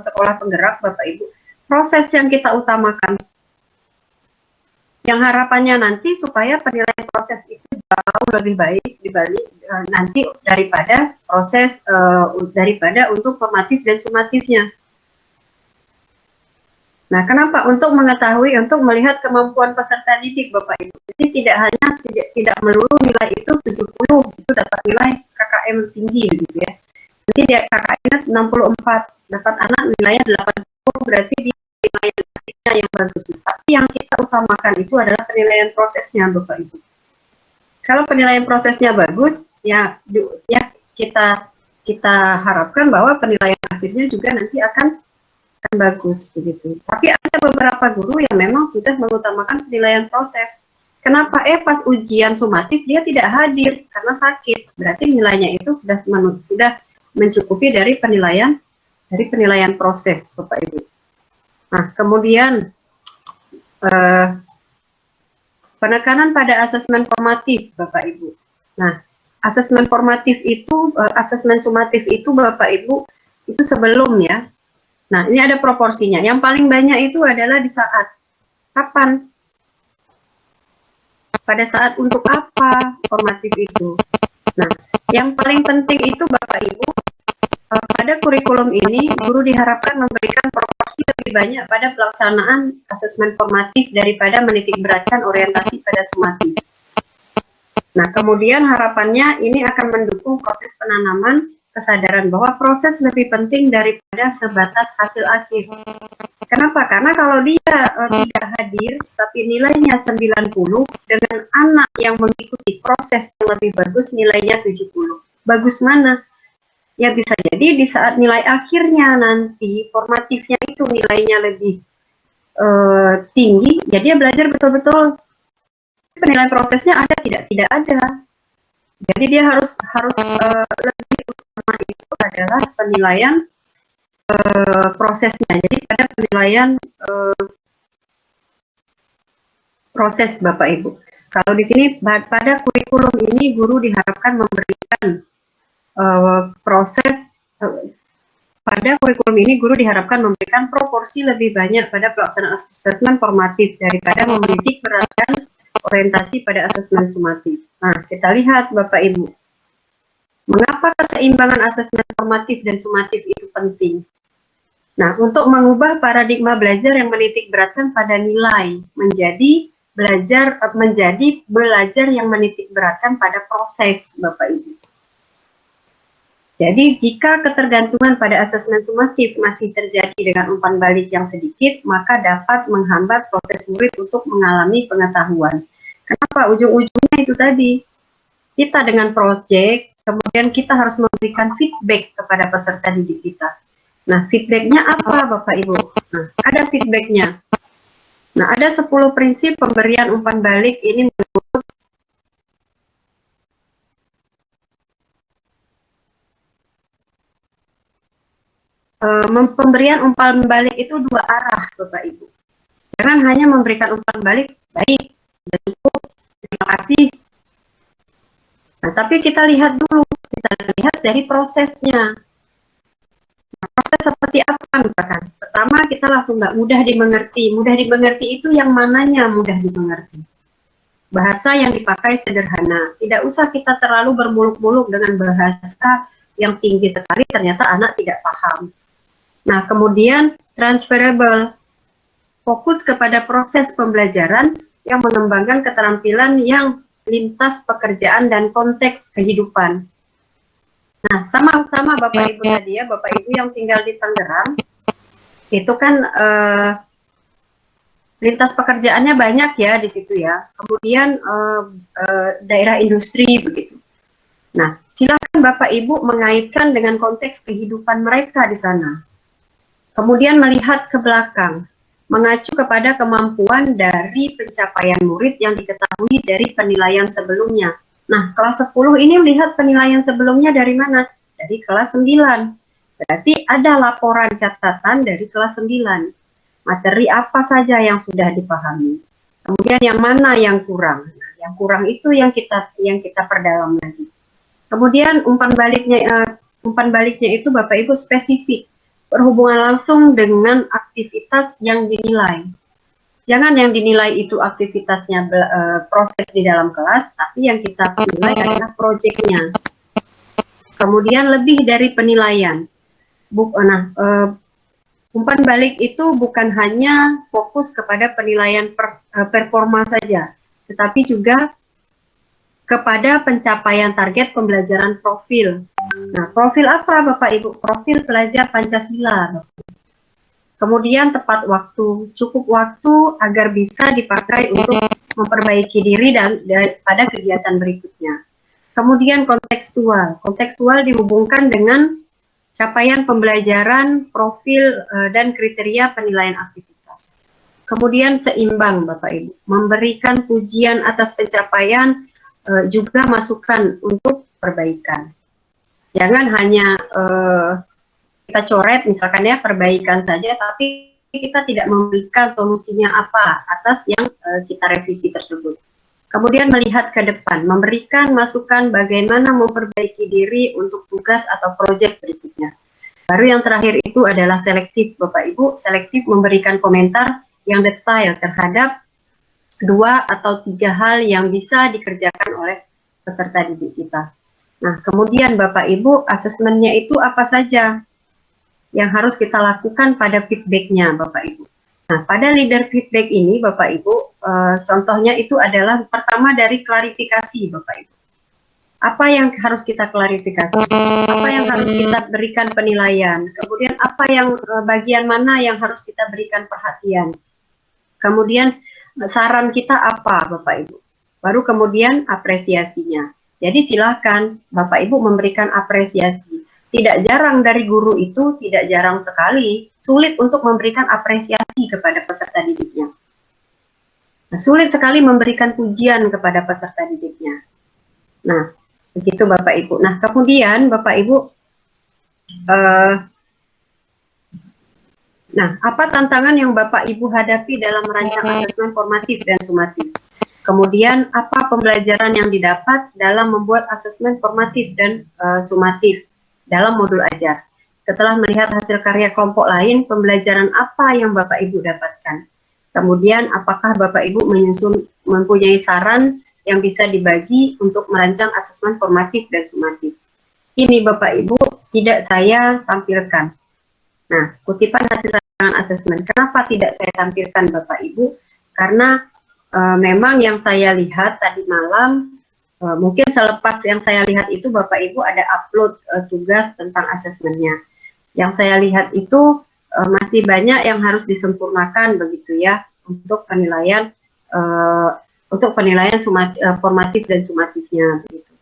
sekolah penggerak Bapak Ibu, proses yang kita utamakan. Yang harapannya nanti supaya penilaian proses itu jauh lebih baik dibanding nanti daripada proses daripada untuk formatif dan sumatifnya. Nah, kenapa? Untuk mengetahui, untuk melihat kemampuan peserta didik, Bapak Ibu. Jadi tidak melulu nilai itu 70, itu dapat nilai KKM tinggi, gitu ya. Nanti dia KKM-nya 64, dapat anak nilainya 80, berarti dia nilainya yang bagus. Tapi yang kita utamakan itu adalah penilaian prosesnya, Bapak Ibu. Kalau penilaian prosesnya bagus, ya kita harapkan bahwa penilaian akhirnya juga nanti akan bagus begitu. Tapi ada beberapa guru yang memang sudah mengutamakan penilaian proses. Kenapa pas ujian sumatif dia tidak hadir karena sakit? Berarti nilainya itu sudah mencukupi dari penilaian proses, Bapak Ibu. Nah, kemudian penekanan pada asesmen formatif, Bapak Ibu. Nah, asesmen formatif itu, asesmen sumatif itu, Bapak Ibu, itu sebelum ya. Nah, ini ada proporsinya. Yang paling banyak itu adalah di saat kapan? pada saat untuk apa formatif itu. Nah, yang paling penting itu Bapak Ibu, pada kurikulum ini guru diharapkan memberikan proporsi lebih banyak pada pelaksanaan asesmen formatif daripada menitikberatkan orientasi pada sumatif. Nah, kemudian harapannya ini akan mendukung proses penanaman kesadaran bahwa proses lebih penting daripada sebatas hasil akhir. Kenapa? Karena kalau dia tidak hadir, tapi nilainya 90, dengan anak yang mengikuti proses yang lebih bagus nilainya 70. Bagus mana? Ya bisa jadi di saat nilai akhirnya nanti, formatifnya itu nilainya lebih tinggi, ya dia belajar betul-betul. Penilaian prosesnya ada tidak? Tidak ada. Jadi dia harus lebih utama itu adalah penilaian prosesnya. Jadi pada penilaian proses Bapak Ibu. Kalau di sini pada kurikulum ini guru diharapkan memberikan pada kurikulum ini guru diharapkan memberikan proporsi lebih banyak pada pelaksanaan asesmen formatif daripada menitik beratkan orientasi pada asesmen sumatif. Nah, kita lihat Bapak Ibu, mengapa keseimbangan asesmen formatif dan sumatif itu penting? Nah, untuk mengubah paradigma belajar yang menitik beratkan pada nilai menjadi belajar yang menitik beratkan pada proses, Bapak Ibu. Jadi, jika ketergantungan pada asesmen sumatif masih terjadi dengan umpan balik yang sedikit, maka dapat menghambat proses murid untuk mengalami pengetahuan. Kenapa? Ujung-ujungnya itu tadi, kita dengan proyek, kemudian kita harus memberikan feedback kepada peserta didik kita. Nah, feedbacknya apa Bapak Ibu? Nah, ada feedbacknya. Nah, ada 10 prinsip pemberian umpan balik ini menurut pemberian umpan balik itu 2 arah Bapak Ibu. Jangan hanya memberikan umpan balik, baik, cukup, terima kasih. Nah, tapi kita lihat dulu, kita lihat dari prosesnya. Nah, proses seperti apa misalkan? Pertama, kita langsung nggak mudah dimengerti. Mudah dimengerti itu yang mananya mudah dimengerti? Bahasa yang dipakai sederhana. Tidak usah kita terlalu bermuluk-muluk dengan bahasa yang tinggi sekali, ternyata anak tidak paham. Nah, kemudian transferable. Fokus kepada proses pembelajaran yang mengembangkan keterampilan yang lintas pekerjaan dan konteks kehidupan. Nah, sama-sama Bapak Ibu tadi ya, Bapak Ibu yang tinggal di Tangerang, itu kan lintas pekerjaannya banyak ya di situ ya. Kemudian daerah industri begitu. Nah, silakan Bapak Ibu mengaitkan dengan konteks kehidupan mereka di sana. Kemudian melihat ke belakang, mengacu kepada kemampuan dari pencapaian murid yang diketahui dari penilaian sebelumnya. Nah, kelas 10 ini melihat penilaian sebelumnya dari mana? Dari kelas 9. Berarti ada laporan catatan dari kelas 9. Materi apa saja yang sudah dipahami. Kemudian yang mana yang kurang. Nah, yang kurang itu yang kita perdalam lagi. Kemudian umpan baliknya itu Bapak Ibu spesifik. Berhubungan langsung dengan aktivitas yang dinilai. Jangan yang dinilai itu aktivitasnya proses di dalam kelas, tapi yang kita nilai adalah proyeknya. Kemudian lebih dari penilaian. Umpan balik itu bukan hanya fokus kepada penilaian performa saja, tetapi juga kepada pencapaian target pembelajaran profil. Nah, profil apa Bapak Ibu? Profil pelajar Pancasila. Kemudian tepat waktu, cukup waktu agar bisa dipakai untuk memperbaiki diri dan pada kegiatan berikutnya. Kemudian kontekstual. Kontekstual dihubungkan dengan capaian pembelajaran, profil, dan kriteria penilaian aktivitas. Kemudian seimbang Bapak Ibu. Memberikan pujian atas pencapaian, juga masukan untuk perbaikan. Jangan hanya kita coret misalkan ya perbaikan saja, tapi kita tidak memberikan solusinya apa atas yang kita revisi tersebut. Kemudian melihat ke depan, memberikan masukan bagaimana memperbaiki diri untuk tugas atau proyek berikutnya. Baru yang terakhir itu adalah selektif Bapak Ibu, selektif memberikan komentar yang detail terhadap 2 atau 3 hal yang bisa dikerjakan oleh peserta didik kita. Nah, kemudian Bapak Ibu, asesmennya itu apa saja yang harus kita lakukan pada feedbacknya Bapak Ibu. Nah, pada leader feedback ini Bapak Ibu, contohnya itu adalah pertama dari klarifikasi Bapak Ibu. Apa yang harus kita klarifikasi? Apa yang harus kita berikan penilaian? Kemudian apa yang bagian mana yang harus kita berikan perhatian? Kemudian saran kita apa Bapak Ibu? Baru kemudian apresiasinya. Jadi silakan Bapak Ibu memberikan apresiasi. Tidak jarang dari guru itu, tidak jarang sekali, sulit untuk memberikan apresiasi kepada peserta didiknya. Nah, sulit sekali memberikan pujian kepada peserta didiknya. Nah, begitu Bapak Ibu. Nah, kemudian Bapak Ibu, nah, apa tantangan yang Bapak Ibu hadapi dalam merancang asesmen formatif dan sumatif? Kemudian, apa pembelajaran yang didapat dalam membuat asesmen formatif dan sumatif dalam modul ajar? Setelah melihat hasil karya kelompok lain, pembelajaran apa yang Bapak Ibu dapatkan? Kemudian, apakah Bapak Ibu mempunyai saran yang bisa dibagi untuk merancang asesmen formatif dan sumatif? Ini Bapak Ibu tidak saya tampilkan. Nah, kutipan hasil rancangan asesmen. Kenapa tidak saya tampilkan Bapak Ibu? Karena memang yang saya lihat tadi malam, mungkin selepas yang saya lihat itu Bapak Ibu ada upload tugas tentang asesmennya. Yang saya lihat itu masih banyak yang harus disempurnakan begitu ya untuk penilaian formatif dan sumatifnya. Begitu.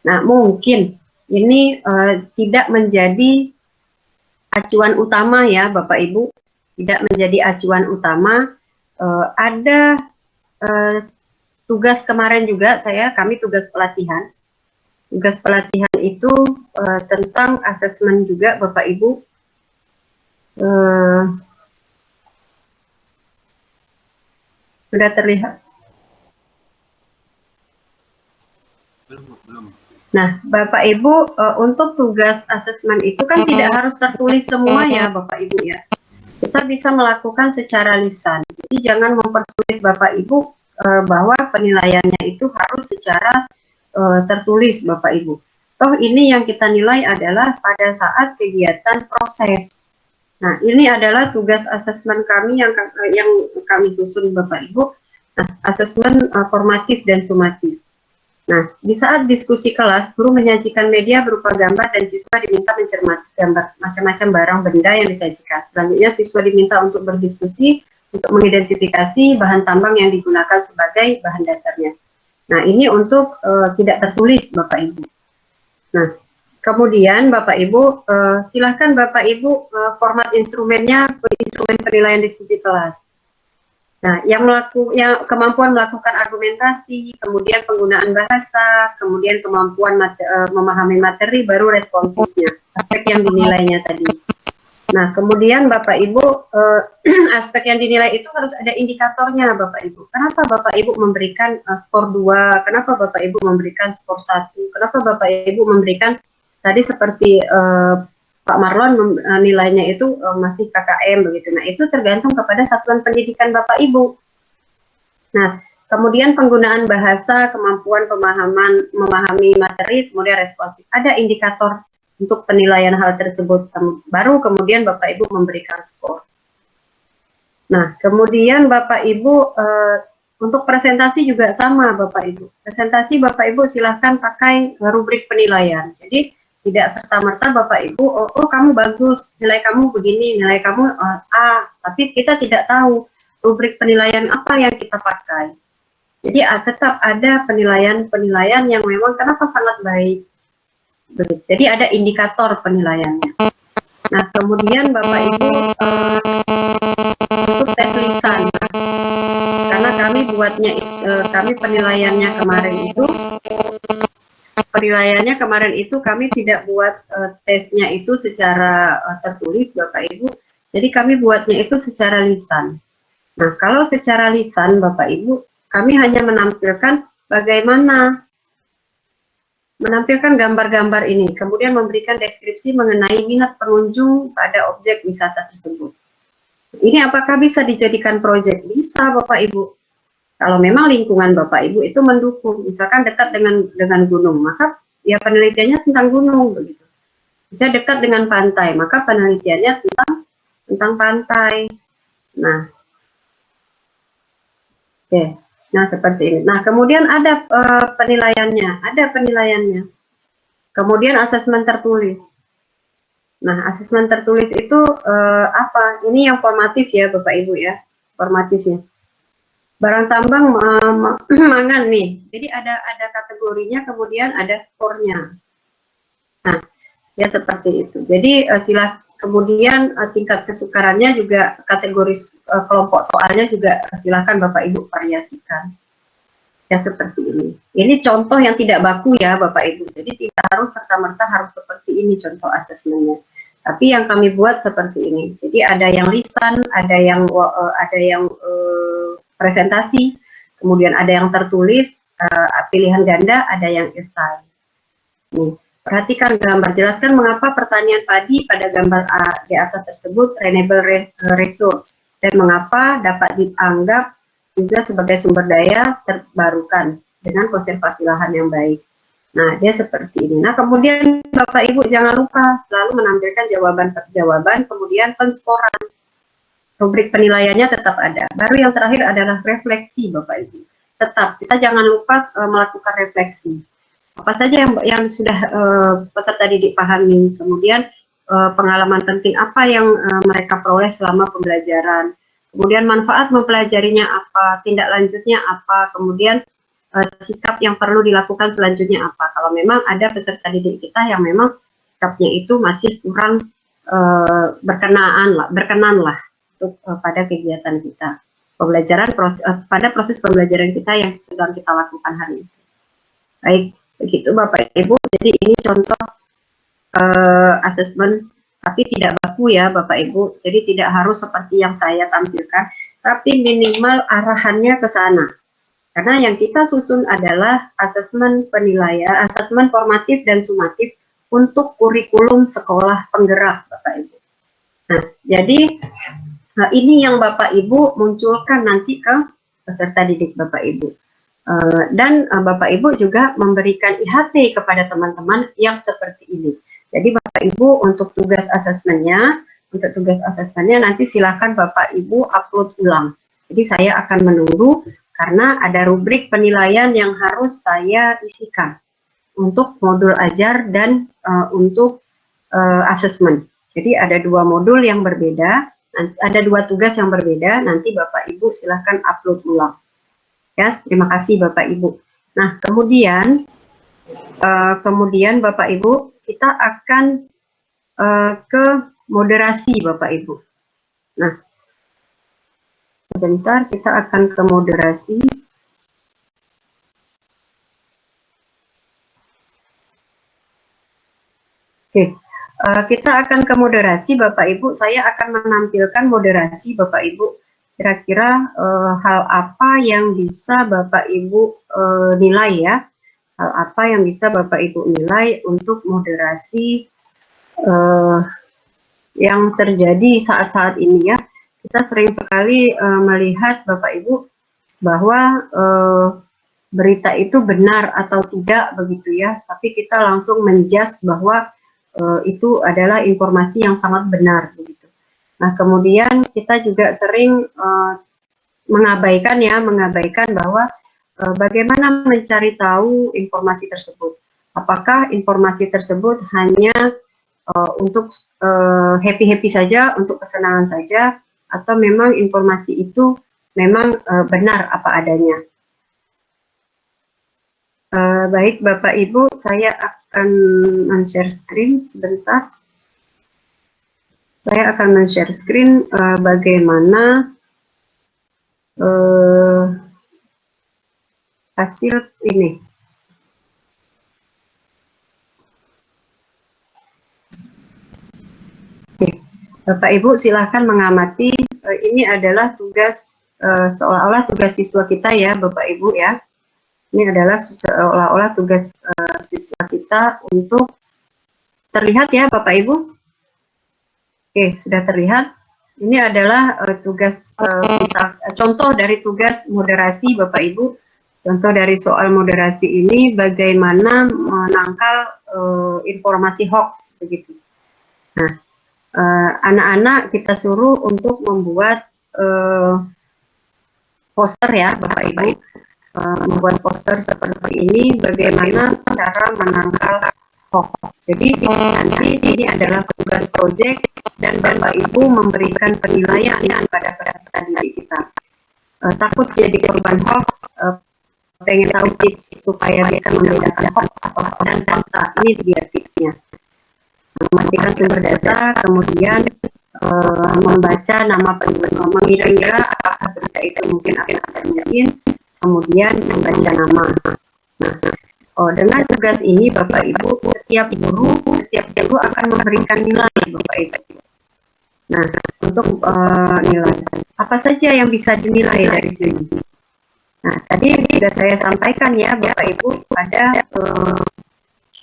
Nah, mungkin ini tidak menjadi acuan utama ya Bapak Ibu, tidak menjadi acuan utama. Ada tugas kemarin juga kami tugas pelatihan. Tugas pelatihan itu tentang asesmen juga Bapak Ibu. Sudah terlihat? Belum. Nah, Bapak Ibu, untuk tugas asesmen itu kan tidak harus tertulis semua ya Bapak Ibu ya. Kita bisa melakukan secara lisan. Jadi jangan mempersulit Bapak Ibu bahwa penilaiannya itu harus secara tertulis Bapak Ibu. Toh ini yang kita nilai adalah pada saat kegiatan proses. Nah, ini adalah tugas asesmen kami yang kami susun Bapak Ibu. Nah, asesmen formatif dan sumatif. Nah, di saat diskusi kelas, guru menyajikan media berupa gambar dan siswa diminta mencermati gambar macam-macam barang benda yang disajikan. Selanjutnya, siswa diminta untuk berdiskusi untuk mengidentifikasi bahan tambang yang digunakan sebagai bahan dasarnya. Nah, ini untuk tidak tertulis Bapak Ibu. Nah, kemudian Bapak Ibu, silahkan Bapak Ibu format instrumennya, instrumen penilaian diskusi kelas. Nah, yang kemampuan melakukan argumentasi, kemudian penggunaan bahasa, kemudian kemampuan memahami materi, baru responsifnya, aspek yang dinilainya tadi. Nah, kemudian Bapak Ibu, aspek yang dinilai itu harus ada indikatornya Bapak Ibu. Kenapa Bapak Ibu memberikan skor 2? Kenapa Bapak Ibu memberikan skor 1? Kenapa Bapak Ibu memberikan, tadi seperti Pak Marlon nilainya itu masih KKM begitu. Nah, itu tergantung kepada satuan pendidikan Bapak Ibu. Nah, kemudian penggunaan bahasa, kemampuan memahami materi, kemudian responsif. Ada indikator untuk penilaian hal tersebut. Baru kemudian Bapak Ibu memberikan skor. Nah, kemudian Bapak Ibu untuk presentasi juga sama Bapak Ibu. Presentasi Bapak Ibu silahkan pakai rubrik penilaian. Jadi tidak serta-merta Bapak Ibu, oh kamu bagus, nilai kamu begini, nilai kamu A, tapi kita tidak tahu rubrik penilaian apa yang kita pakai. Jadi tetap ada penilaian-penilaian yang memang kenapa sangat baik. Jadi ada indikator penilaiannya. Nah, kemudian Bapak Ibu untuk tes lisan, karena kami buatnya, kami penilaiannya kemarin itu kami tidak buat tesnya itu secara tertulis Bapak Ibu, jadi kami buatnya itu secara lisan. Nah, kalau secara lisan Bapak Ibu, kami hanya menampilkan bagaimana menampilkan gambar-gambar ini, kemudian memberikan deskripsi mengenai minat pengunjung pada objek wisata tersebut. Ini apakah bisa dijadikan proyek? Bisa Bapak Ibu. Kalau memang lingkungan Bapak Ibu itu mendukung, misalkan dekat dengan gunung, maka ya penelitiannya tentang gunung begitu. Bisa dekat dengan pantai, maka penelitiannya tentang pantai. Nah, oke. Nah, seperti ini. Nah, kemudian ada penilaiannya. Kemudian asesmen tertulis. Nah, asesmen tertulis itu apa? Ini yang formatif ya, Bapak Ibu ya, formatifnya. Barang tambang mangan nih. Jadi ada kategorinya, kemudian ada skornya. Nah, ya seperti itu. Jadi kemudian tingkat kesukarannya juga kategori kelompok soalnya juga silakan Bapak Ibu variasikan. Ya seperti ini. Ini contoh yang tidak baku ya Bapak Ibu. Jadi tidak harus serta-merta harus seperti ini contoh asesmennya. Tapi yang kami buat seperti ini. Jadi ada yang lisan, ada yang presentasi, kemudian ada yang tertulis, pilihan ganda, ada yang esai. Nih, perhatikan gambar, jelaskan mengapa pertanian padi pada gambar A di atas tersebut renewable resource dan mengapa dapat dianggap juga sebagai sumber daya terbarukan dengan konservasi lahan yang baik. Nah, dia seperti ini. Nah, kemudian Bapak Ibu jangan lupa selalu menampilkan jawaban-jawaban, kemudian penskoran. Rubrik penilaiannya tetap ada. Baru yang terakhir adalah refleksi, Bapak Ibu. Tetap, kita jangan lupa melakukan refleksi. Apa saja yang sudah peserta didik pahami, kemudian pengalaman penting apa yang mereka peroleh selama pembelajaran, kemudian manfaat mempelajarinya apa, tindak lanjutnya apa, kemudian sikap yang perlu dilakukan selanjutnya apa. Kalau memang ada peserta didik kita yang memang sikapnya itu masih kurang berkenan lah untuk pada kegiatan kita pembelajaran pada proses pembelajaran kita yang sedang kita lakukan hari ini. Baik, begitu Bapak Ibu. Jadi ini contoh asesmen, tapi tidak baku ya Bapak Ibu. Jadi tidak harus seperti yang saya tampilkan, tapi minimal arahannya ke sana. Karena yang kita susun adalah asesmen penilaian, asesmen formatif dan sumatif untuk kurikulum sekolah penggerak Bapak Ibu. Nah, jadi ini yang Bapak Ibu munculkan nanti ke peserta didik Bapak Ibu. Dan Bapak Ibu juga memberikan IHT kepada teman-teman yang seperti ini. Jadi Bapak Ibu untuk tugas asesmennya nanti silakan Bapak Ibu upload ulang. Jadi saya akan menunggu karena ada rubrik penilaian yang harus saya isikan untuk modul ajar dan untuk asesmen. Jadi ada dua modul yang berbeda, ada dua tugas yang berbeda, nanti Bapak Ibu silahkan upload ulang. Ya, terima kasih Bapak Ibu. Nah, kemudian Bapak Ibu, kita akan ke moderasi Bapak Ibu. Nah, sebentar kita akan ke moderasi. Oke. Kita akan ke moderasi Bapak Ibu, saya akan menampilkan moderasi Bapak Ibu, kira-kira hal apa yang bisa Bapak Ibu nilai ya, hal apa yang bisa Bapak Ibu nilai untuk moderasi yang terjadi saat-saat ini ya. Kita sering sekali melihat Bapak Ibu bahwa berita itu benar atau tidak begitu ya, tapi kita langsung menjudge bahwa itu adalah informasi yang sangat benar begitu. Nah, kemudian kita juga sering mengabaikan bahwa bagaimana mencari tahu informasi tersebut. Apakah informasi tersebut hanya untuk happy-happy saja, untuk kesenangan saja, atau memang informasi itu memang benar apa adanya. Baik Bapak Ibu, saya akan men-share screen sebentar. Saya akan men-share screen bagaimana hasil ini. Oke. Bapak Ibu silahkan mengamati, ini adalah tugas seolah-olah tugas siswa kita ya Bapak Ibu ya. Ini adalah seolah-olah tugas siswa kita untuk terlihat ya Bapak Ibu. Oke, sudah terlihat. ini adalah contoh dari tugas moderasi Bapak Ibu. Contoh dari soal moderasi ini bagaimana menangkal informasi hoax begitu. Nah, anak-anak kita suruh untuk membuat poster ya Bapak Ibu, membuat poster seperti ini bagaimana cara menangkal hoax. Jadi nanti ini adalah tugas proyek dan Bapak Ibu memberikan penilaian pada peserta didik kita. Takut jadi korban hoax, pengen tahu tips supaya bisa membedakan hoax atau dan data, ini dia tipsnya. Memastikan sumber data, kemudian membaca nama penerima, mengira-ngira apakah berita itu mungkin akan mungkin, kemudian membaca nama. Nah, dengan tugas ini Bapak Ibu, setiap guru akan memberikan nilai Bapak Ibu. Nah, untuk nilai apa saja yang bisa dinilai dari sini. Nah, tadi sudah saya sampaikan ya Bapak Ibu pada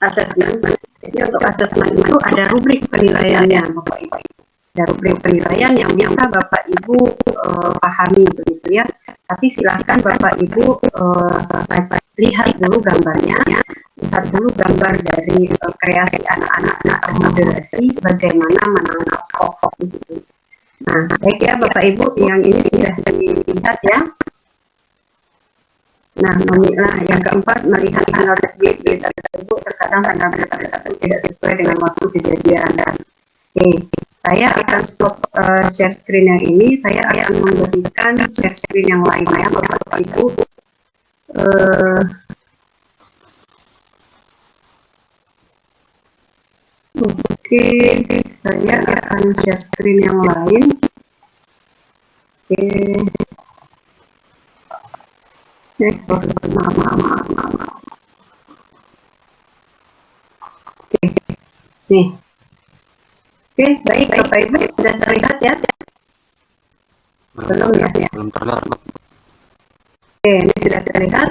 asesmen. Jadi untuk asesmen itu ada rubrik penilaiannya Bapak Ibu. Ada rubrik penilaian yang bisa Bapak Ibu pahami begitu ya. Tapi silahkan Bapak Ibu lihat dulu gambarnya, lihat dulu gambar dari kreasi anak-anak moderasi bagaimana menangkap hoax gitu. Nah, baik ya Bapak Ibu, yang ini sudah dilihat ya. Nah, yang keempat, melihat kinerja berita tersebut, terkadang karena berita tersebut tidak sesuai dengan waktu kejadian. Oke, saya akan stop share screen yang ini, saya akan memberikan share screen yang lainnya, Bapak Ibu. Oke, saya akan share screen yang lain. Oke. Next, maaf. Oke, nih. Oke, baik Bapak Ibu, sudah terlihat ya? Belum ya? Belum terlihat. Oke, ini sudah terlihat.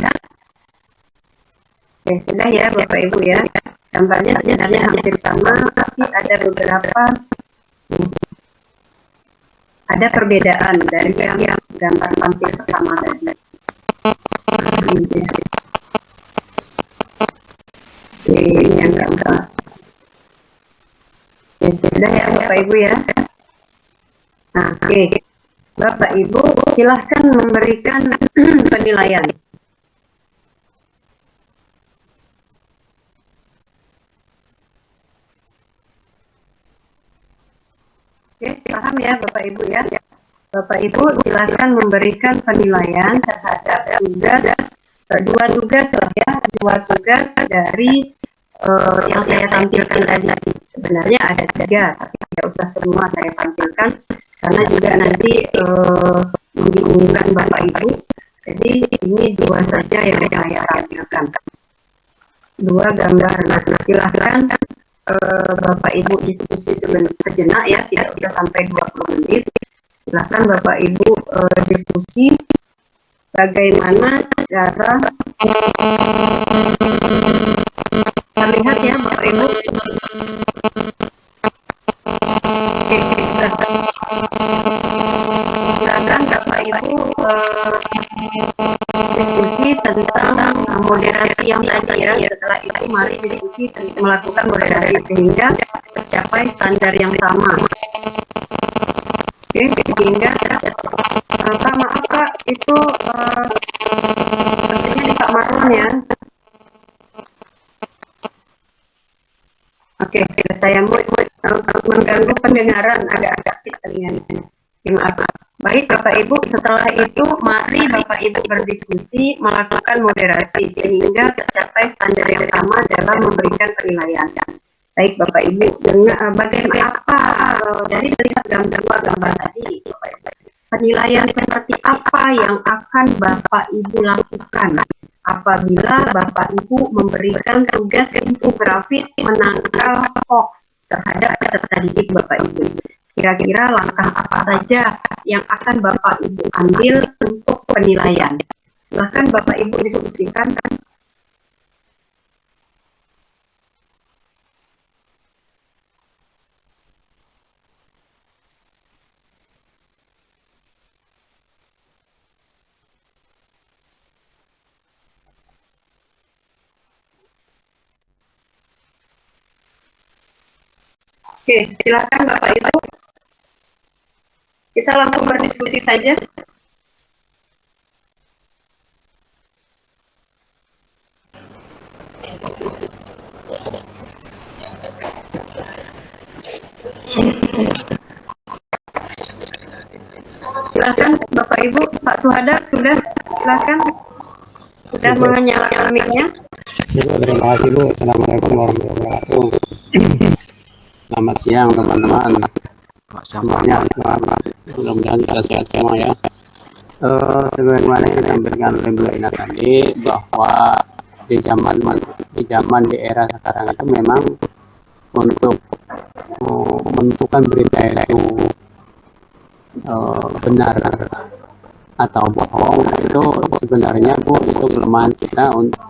Oke, sudah ya Bapak Ibu ya. Gambarnya sebenarnya hampir sama, tapi ada beberapa ada perbedaan dari yang gambar tampil pertama tadi. Oke, ini yang gambar. Oke, sudah ya Bapak Ibu ya. Nah, oke. Bapak Ibu silahkan memberikan penilaian. Oke, paham ya Bapak Ibu ya. Bapak Ibu silahkan memberikan penilaian terhadap dua tugas dari yang saya tampilkan tadi. Sebenarnya ada 3, tapi tidak usah semua saya tampilkan karena juga nanti membingungkan Bapak Ibu. Jadi ini 2 saja yang saya tampilkan. 2 gambar. Nah, silahkan Bapak Ibu diskusi sejenak ya, tidak usah sampai 20 menit. Silahkan Bapak Ibu diskusi bagaimana cara terlihat ya Bapak Ibu. Oke, silakan Bapak Ibu diskusi tentang moderasi yang tadi ya. Setelah itu mari diskusi melakukan moderasi sehingga tercapai standar yang sama. Oke, sehingga maaf Pak, itu sepertinya di Pak Marlon ya. Oke, sudah saya mengganggu pendengaran agak sakit telinganya. Maaf. Baik Bapak Ibu, setelah itu mari Bapak Ibu berdiskusi melakukan moderasi sehingga tercapai standar yang sama dalam memberikan penilaian. Baik Bapak Ibu, dengan bagaimana dari gambar tadi, penilaian seperti apa yang akan Bapak Ibu lakukan apabila Bapak Ibu memberikan tugas infografis menangkal hoax terhadap peserta didik Bapak Ibu? Kira-kira langkah apa saja yang akan Bapak Ibu ambil untuk penilaian? Silahkan Bapak Ibu diskusikan. Oke, silakan Bapak Ibu. Kita langsung berdiskusi saja. Silakan Bapak Ibu, Pak Suhada sudah, silakan. Sudah menyalakan mic-nya. Terima kasih Bu. Assalamualaikum warahmatullahi wabarakatuh. Selamat siang teman-teman. Semuanya, mudah-mudahan kita sehat semua ya. Sebagaimana yang disampaikan oleh Bu Ina tadi, bahwa di zaman di era sekarang itu memang untuk menentukan berita itu benar atau bohong itu sebenarnya Bu, itu kelemahan kita untuk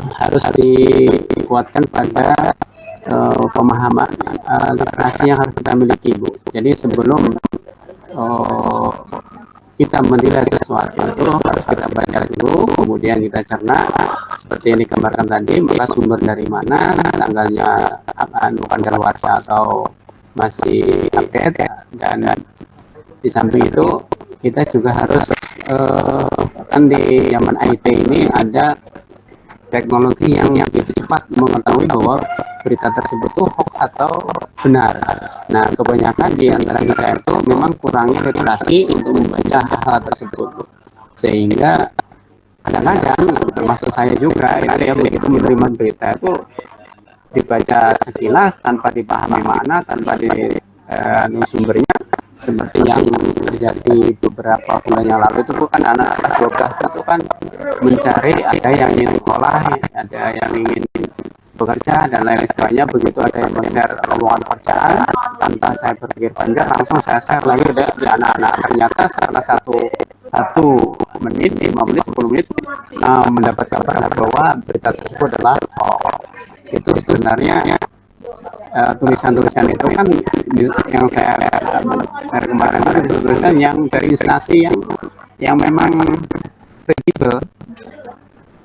harus dikuatkan pada pemahaman literasi yang harus kita miliki Bu. Jadi sebelum kita menilai sesuatu itu harus kita baca dulu, kemudian kita cerna seperti yang digambarkan tadi, maka sumber dari mana, tanggalnya bukan daluarsa atau masih update, dan di samping itu kita juga harus kan di zaman IT ini ada teknologi yang begitu cepat mengetahui bahwa berita tersebut itu hoax atau benar. Nah, kebanyakan di antara kita itu memang kurangnya literasi untuk membaca hal tersebut, sehingga kadang-kadang termasuk saya juga ya, begitu menerima berita itu dibaca sekilas tanpa dipahami makna, tanpa di sumbernya, seperti yang terjadi beberapa bulan yang lalu itu bukan anak 12 itu kan mencari, ada yang ingin sekolah, ada yang ingin bekerja dan lain sebagainya. Begitu ada yang share lowongan pekerjaan, tanpa saya berpikir panjang langsung saya share lagi di anak-anak. Ternyata setelah satu menit, 5 menit, 10 menit mendapat kabar bahwa berita tersebut adalah itu sebenarnya tulisan-tulisan itu kan yang saya kemarin itu tulisan yang dari instansi yang memang kredibel.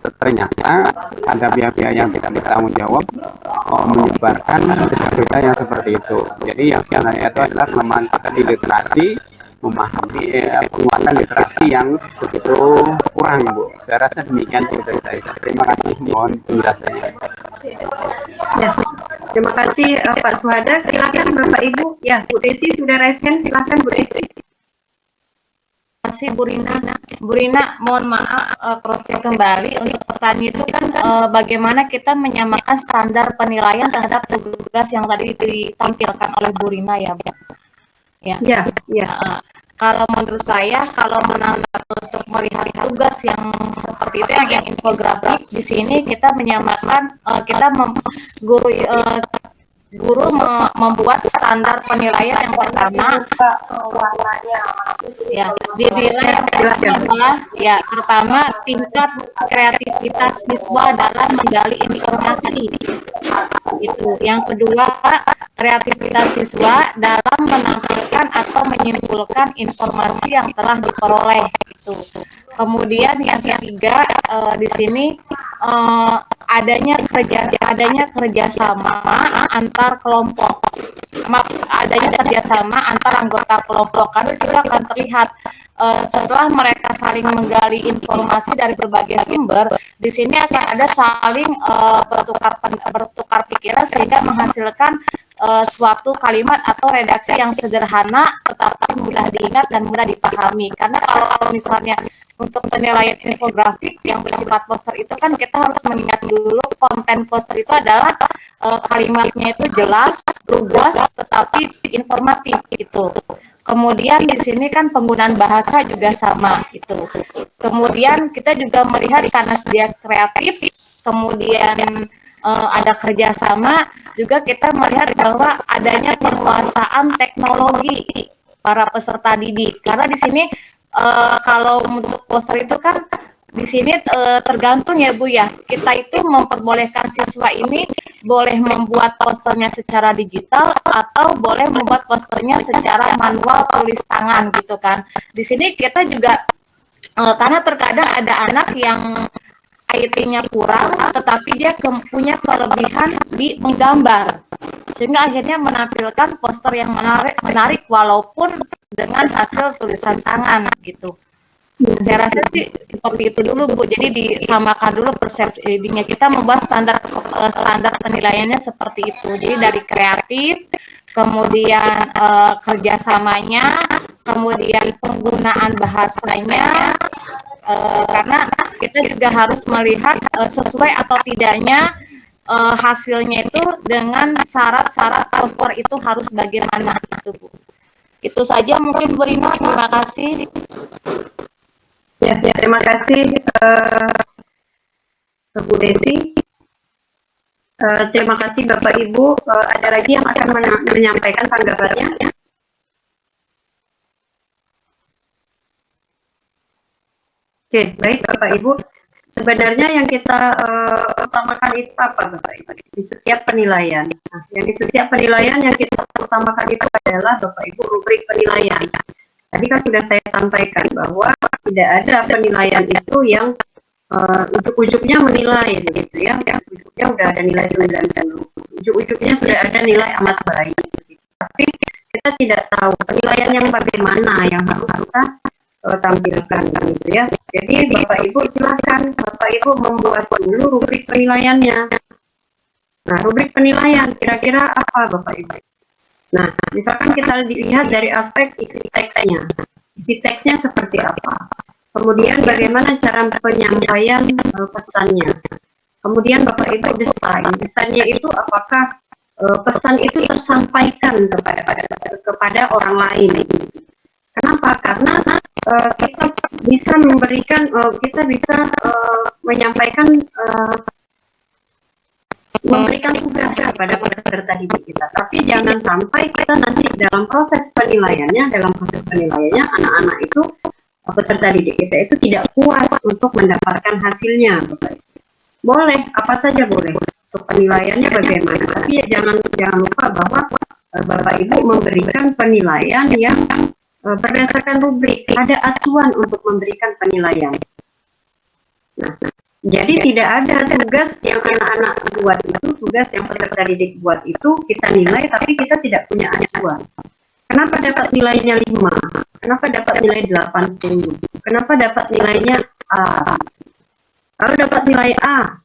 Ternyata ada pihak-pihak yang tidak bertanggung jawab menyebarkan berita yang seperti itu. Jadi yang sebenarnya itu adalah kelemahan kita di literasi, memahami penguatan literasi yang begitu kurang Bu. Saya rasa demikian dari saya. Terima kasih, mohon penjelasannya. Ya, terima kasih Pak Suhada. Silakan Bapak Ibu. Ya, Bu Desi sudah raise hand. Silakan Bu Desi. Terima kasih Bu Rina, mohon maaf cross check kembali untuk pertanyaan itu kan bagaimana kita menyamakan standar penilaian terhadap tugas yang tadi ditampilkan oleh Bu Rina ya Bu. Ya. Kalau menurut saya, kalau untuk melihat tugas yang seperti itu, yang infografik, di sini kita menyamakan, guru membuat standar penilaian yang pertama, ya, dinilai yang adalah ya pertama tingkat kreativitas siswa dalam menggali informasi. Itu. Yang kedua, kreativitas siswa dalam menampilkan atau menyimpulkan informasi yang telah diperoleh. Itu. Kemudian yang ketiga, di sini adanya kerjasama antar kelompok, adanya kerjasama antar anggota kelompok, karena juga akan terlihat setelah mereka saling menggali informasi dari berbagai sumber, di sini akan ada saling bertukar pikiran sehingga menghasilkan suatu kalimat atau redaksi yang sederhana tetapi mudah diingat dan mudah dipahami. Karena kalau misalnya untuk penilaian infografik yang bersifat poster itu kan kita harus mengingat dulu konten poster itu adalah kalimatnya itu jelas, lugas, tetapi informatif itu. Kemudian di sini kan penggunaan bahasa juga sama itu. Kemudian kita juga melihat karena dia kreatif, kemudian ada kerjasama, juga kita melihat bahwa adanya penguasaan teknologi para peserta didik. Karena di sini kalau untuk poster itu kan di sini tergantung ya Bu ya, kita itu memperbolehkan siswa ini boleh membuat posternya secara digital atau boleh membuat posternya secara manual tulis tangan gitu kan. Di sini kita juga karena terkadang ada anak yang IT-nya kurang, tetapi dia punya kelebihan di menggambar, sehingga akhirnya menampilkan poster yang menarik walaupun dengan hasil tulisan tangan gitu. Saya rasa sih seperti itu dulu Bu. Jadi disamakan dulu persepsinya, kita membuat standar penilaiannya seperti itu. Jadi dari kreatif, kemudian kerjasamanya, kemudian penggunaan bahasanya, karena kita juga harus melihat sesuai atau tidaknya hasilnya itu dengan syarat-syarat poster itu harus bagaimana gitu Bu. Itu saja mungkin Bu Rina, terima kasih. Ya, terima kasih Bu Desi. Terima kasih Bapak Ibu. Ada lagi yang akan menyampaikan tanggapannya? Oke, baik Bapak Ibu. Sebenarnya yang kita utamakan itu apa Bapak Ibu? Di setiap penilaian. Nah, yang di setiap penilaian yang kita utamakan itu adalah Bapak Ibu rubrik penilaian. Tadi kan sudah saya sampaikan bahwa tidak ada penilaian itu yang ujuk-ujuknya menilai gitu ya. Ujug-ujuknya udah ada nilai 90. Ujuk-ujuknya sudah ada nilai amat baik. Gitu. Tapi kita tidak tahu penilaian yang bagaimana yang harus kita tampilkan gitu ya. Jadi Bapak Ibu silakan Bapak Ibu membuat dulu rubrik penilaiannya. Nah, rubrik penilaian kira-kira apa Bapak Ibu? Nah, misalkan kita lihat dari aspek isi teksnya. Isi teksnya seperti apa? Kemudian bagaimana cara penyampaian pesannya? Kemudian Bapak Ibu desain. Desainnya itu apakah pesan itu tersampaikan kepada orang lain? Kenapa? Karena kita bisa memberikan, kita bisa memberikan tugas kepada peserta didik kita, tapi jangan sampai kita nanti dalam proses penilaiannya, anak-anak itu, peserta didik kita itu tidak puas untuk mendapatkan hasilnya. Boleh, apa saja boleh, untuk penilaiannya bagaimana, tapi ya jangan lupa bahwa Bapak Ibu memberikan penilaian yang berdasarkan rubrik, ada acuan untuk memberikan penilaian. Nah, jadi tidak ada tugas yang anak-anak buat itu, tugas yang peserta didik buat itu, kita nilai tapi kita tidak punya acuan. Kenapa dapat nilainya 5? Kenapa dapat nilai 80? Kenapa dapat nilainya A? Kalau dapat nilai A,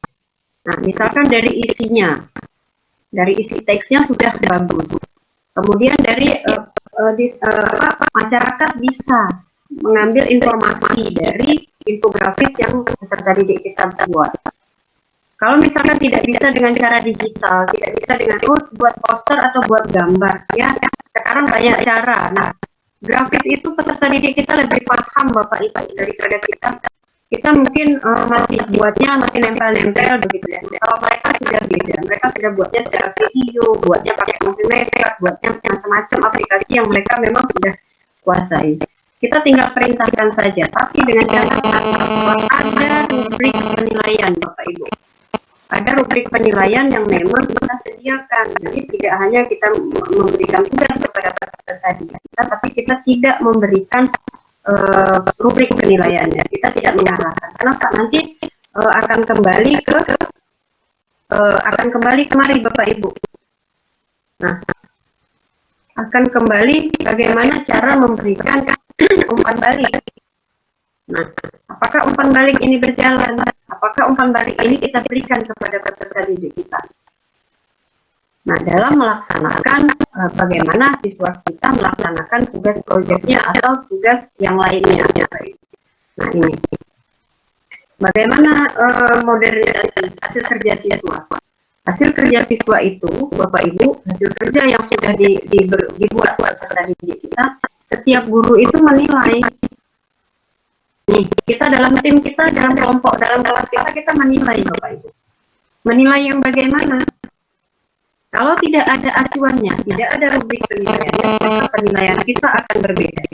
nah misalkan dari isinya, dari isi teksnya sudah bagus. Kemudian dari masyarakat bisa mengambil informasi dari infografis yang peserta didik kita buat. Kalau misalkan tidak bisa dengan cara digital, tidak bisa dengan buat poster atau buat gambar, ya sekarang banyak cara. Nah, grafis itu peserta didik kita lebih paham Bapak Ibu daripada kita. Kita mungkin masih buatnya masih nempel-nempel begitu ya. Kalau mereka sudah beda, mereka sudah buatnya secara video, buatnya pakai multimedia, buatnya macam-macam aplikasi yang mereka memang sudah kuasai. Kita tinggal perintahkan saja, tapi dengan catatan bahwa ada rubrik penilaian Bapak Ibu. Ada rubrik penilaian yang memang kita sediakan. Jadi tidak hanya kita memberikan tugas kepada peserta didik kita, tapi kita tidak memberikan rubrik penilaiannya. Kita tidak mengarahkan. Kenapa? Nanti akan kembali kemari Bapak Ibu. Nah, akan kembali bagaimana cara memberikan umpan balik. Nah, apakah umpan balik ini berjalan? Apakah umpan balik ini kita berikan kepada peserta didik kita? Nah, dalam melaksanakan bagaimana siswa kita melaksanakan tugas proyeknya atau tugas yang lainnya. Nah, ini. Bagaimana modernisasi hasil kerja siswa? Hasil kerja siswa itu, Bapak Ibu, hasil kerja yang sudah dibuat peserta didik kita, setiap guru itu menilai. Nih, kita dalam tim kita, dalam kelompok, dalam kelas kita menilai Bapak Ibu. Menilai yang bagaimana? Kalau tidak ada acuannya, tidak ada rubrik penilaiannya, maka penilaian kita akan berbeda.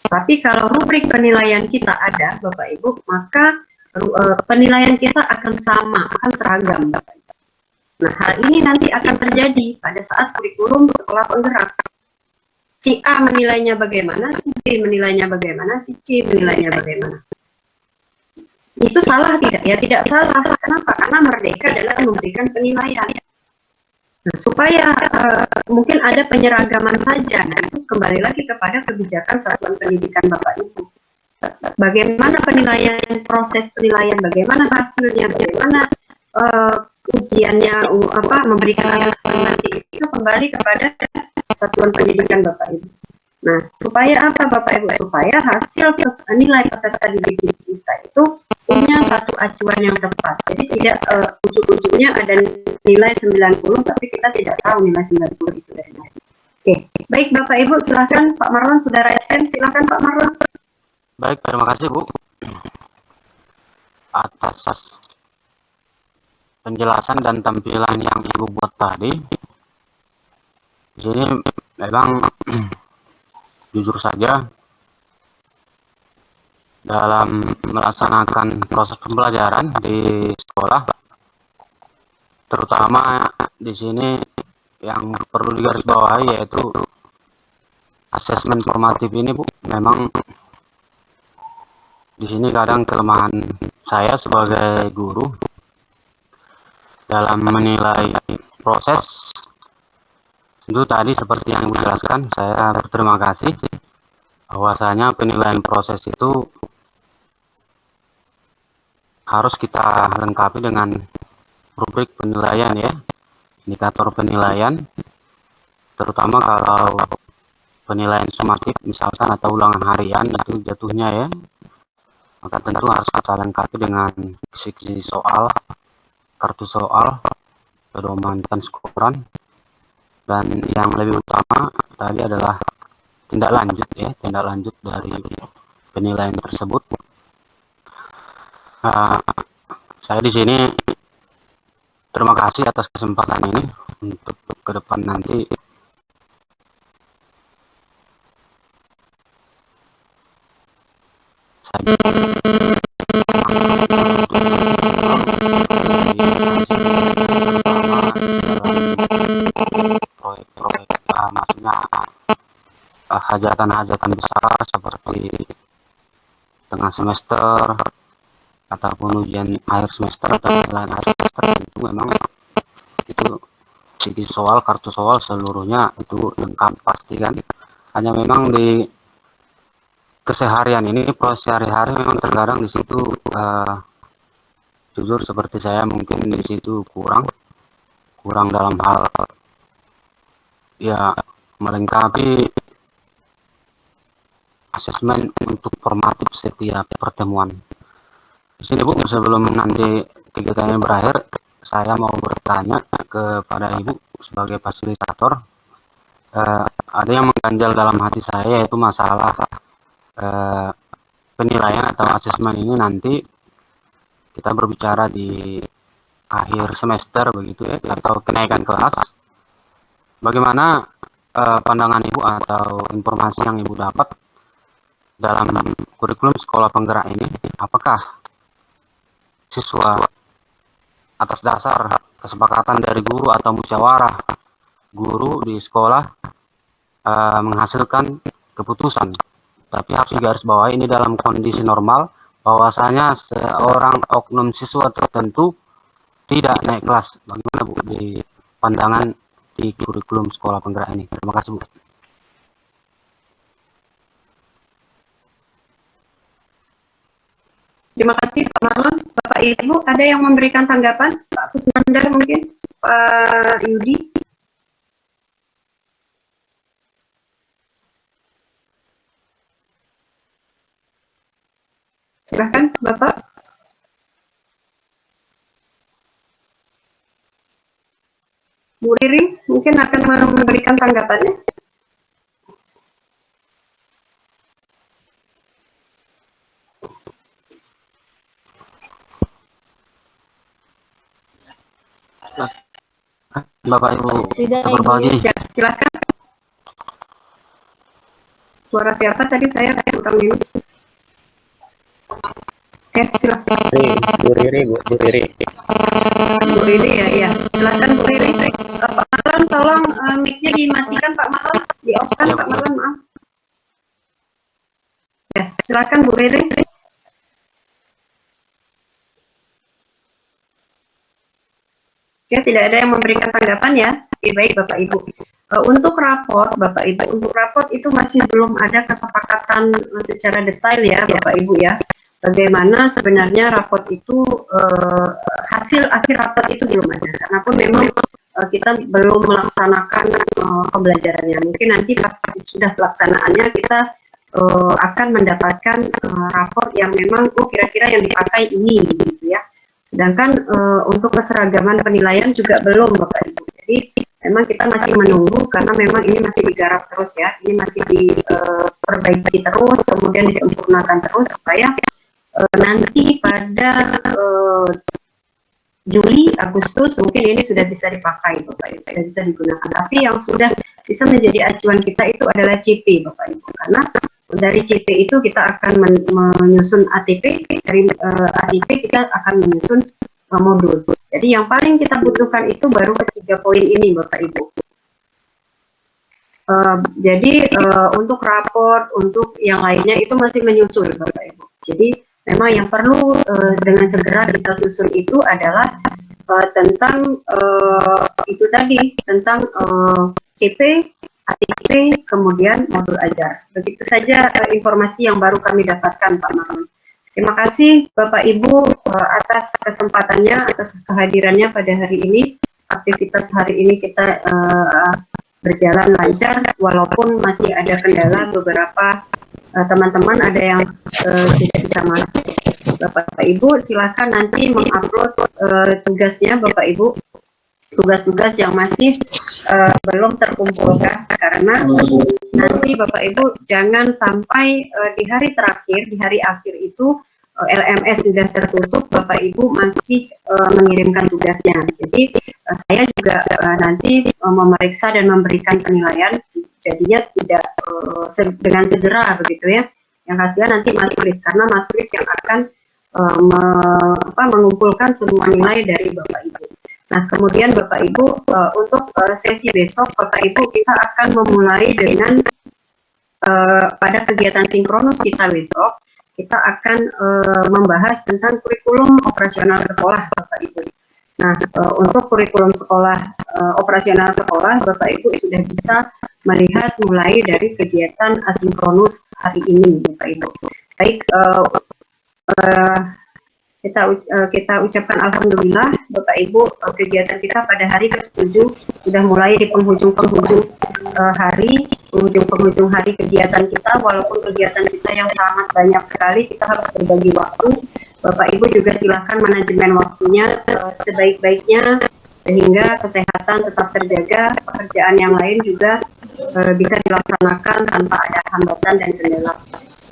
Tapi kalau rubrik penilaian kita ada, Bapak Ibu, maka penilaian kita akan sama, akan seragam, Bapak Ibu. Nah, hal ini nanti akan terjadi pada saat kurikulum sekolah penggerak. Si A menilainya bagaimana, si B menilainya bagaimana, si C menilainya bagaimana. Itu salah tidak? Ya tidak salah. Kenapa? Karena merdeka dalam memberikan penilaian. Nah, supaya mungkin ada penyeragaman saja, nah itu kembali lagi kepada kebijakan satuan pendidikan Bapak Ibu. Bagaimana penilaian, proses penilaian, bagaimana hasilnya, bagaimana ujiannya, memberikan asesmen nanti, itu kembali kepada satuan pendidikan Bapak Ibu. Nah, supaya apa Bapak Ibu? Supaya hasil nilai peserta didik kita itu punya satu acuan yang tepat. Jadi tidak ujung-ujungnya ada nilai 90 tapi kita tidak tahu nilai 90 itu dari mana. Oke, baik Bapak Ibu, silakan Pak Marlon sudah raise hand, silakan Pak Marlon. Baik, terima kasih Bu atas penjelasan dan tampilan yang Ibu buat tadi. Di sini memang jujur saja dalam melaksanakan proses pembelajaran di sekolah, terutama di sini yang perlu digarisbawahi yaitu asesmen formatif ini Bu, memang di sini kadang kelemahan saya sebagai guru dalam menilai proses. Itu tadi seperti yang Ibu jelaskan, saya berterima kasih bahwasanya penilaian proses itu harus kita lengkapi dengan rubrik penilaian ya, indikator penilaian, terutama kalau penilaian sumatif misalkan atau ulangan harian itu jatuhnya ya, maka tentu harus kita lengkapi dengan kisi-kisi soal, kartu soal, pedoman penskoran, dan yang lebih utama tadi adalah tindak lanjut dari penilaian tersebut. Saya di sini terima kasih atas kesempatan ini untuk ke depan nanti saya proyek-proyek maksudnya hajatan-hajatan besar seperti tengah semester ataupun ujian akhir semester dan selain akhir semester, itu memang itu segi soal, kartu soal seluruhnya itu lengkap pasti kan. Hanya memang di keseharian ini, proses sehari-hari memang terkadang di situ jujur seperti saya mungkin di situ kurang dalam hal ya melengkapi asesmen untuk formatif setiap pertemuan. Di sini Bu, sebelum nanti kegiatan ini berakhir, saya mau bertanya kepada Ibu sebagai fasilitator. Ada yang mengganjal dalam hati saya, yaitu masalah penilaian atau asesmen ini nanti kita berbicara di akhir semester begitu ya, atau kenaikan kelas. Bagaimana pandangan Ibu atau informasi yang Ibu dapat dalam kurikulum sekolah penggerak ini? Apakah siswa atas dasar kesepakatan dari guru atau musyawarah guru di sekolah menghasilkan keputusan, tapi harus digarisbawahi ini dalam kondisi normal, bahwasanya seorang oknum siswa tertentu tidak naik kelas? Bagaimana Bu di pandangan di kurikulum sekolah penggerak ini? Terima kasih Bu. Terima kasih Pak Marlon. Bapak Ibu ada yang memberikan tanggapan? Pak Kusnandar mungkin, Pak Yudi. Silahkan Bapak. Bu Riri mungkin akan memberikan tanggapannya. Bapak Ibu Tidak, berbagi. Ya, silakan. Suara siapa tadi? Saya kurang ini. Oke, silakan. Bu Riri. Bu Riri ya. Silakan Bu Riri. Pak Marlon, tolong mic-nya dimatikan Pak Marlon, di-off-kan Ya, Pak Marlon, maaf. Ya, silakan Bu Riri. Oke, tidak ada yang memberikan tanggapan ya. Oke, baik Bapak Ibu. Untuk raport Bapak Ibu, untuk raport itu masih belum ada kesepakatan secara detail ya Bapak Ibu ya. Bagaimana sebenarnya raport itu, hasil akhir raport itu belum ada. Karena pun memang kita belum melaksanakan pembelajarannya. Mungkin nanti pas sudah pelaksanaannya kita akan mendapatkan raport yang memang kira-kira yang dipakai ini gitu ya. Sedangkan untuk keseragaman penilaian juga belum Bapak Ibu. Jadi memang kita masih menunggu karena memang ini masih digarap terus ya. Ini masih diperbaiki terus, kemudian disempurnakan terus supaya nanti pada Juli, Agustus mungkin ini sudah bisa dipakai Bapak Ibu, sudah bisa digunakan. Tapi yang sudah bisa menjadi acuan kita itu adalah CP Bapak Ibu. Karena dari CP itu kita akan menyusun ATP, dari ATP kita akan menyusun modul. Jadi yang paling kita butuhkan itu baru ketiga poin ini Bapak Ibu. Jadi untuk raport, untuk yang lainnya itu masih menyusul Bapak Ibu. Jadi memang yang perlu dengan segera kita susun itu adalah tentang itu tadi, tentang CP, ATP, kemudian modul ajar. Begitu saja informasi yang baru kami dapatkan Pak Marlon. Terima kasih Bapak Ibu atas kesempatannya, atas kehadirannya pada hari ini. Aktivitas hari ini kita berjalan lancar, walaupun masih ada kendala beberapa teman-teman ada yang tidak bisa masuk. Bapak Ibu silakan nanti mengupload tugasnya Bapak Ibu, tugas-tugas yang masih belum terkumpulkan, karena nanti Bapak Ibu jangan sampai di hari terakhir, di hari akhir itu LMS sudah tertutup, Bapak Ibu masih mengirimkan tugasnya. Jadi saya juga nanti memeriksa dan memberikan penilaian, jadinya tidak dengan segera begitu ya. Yang kasihan nanti Mas Kris, karena Mas Kris yang akan mengumpulkan semua nilai dari Bapak Ibu. Nah, kemudian Bapak Ibu untuk sesi besok Bapak Ibu kita akan memulai dengan pada kegiatan sinkronus kita besok, kita akan membahas tentang kurikulum operasional sekolah Bapak Ibu. Nah, untuk kurikulum sekolah operasional sekolah Bapak Ibu sudah bisa melihat mulai dari kegiatan asinkronus hari ini Bapak Ibu. Baik, kita ucapkan alhamdulillah Bapak Ibu, kegiatan kita pada hari ke-7 sudah mulai di penghujung-penghujung hari, penghujung hari kegiatan kita. Walaupun kegiatan kita yang sangat banyak sekali, kita harus berbagi waktu. Bapak Ibu juga silakan manajemen waktunya sebaik-baiknya sehingga kesehatan tetap terjaga, pekerjaan yang lain juga bisa dilaksanakan tanpa ada hambatan dan kendala.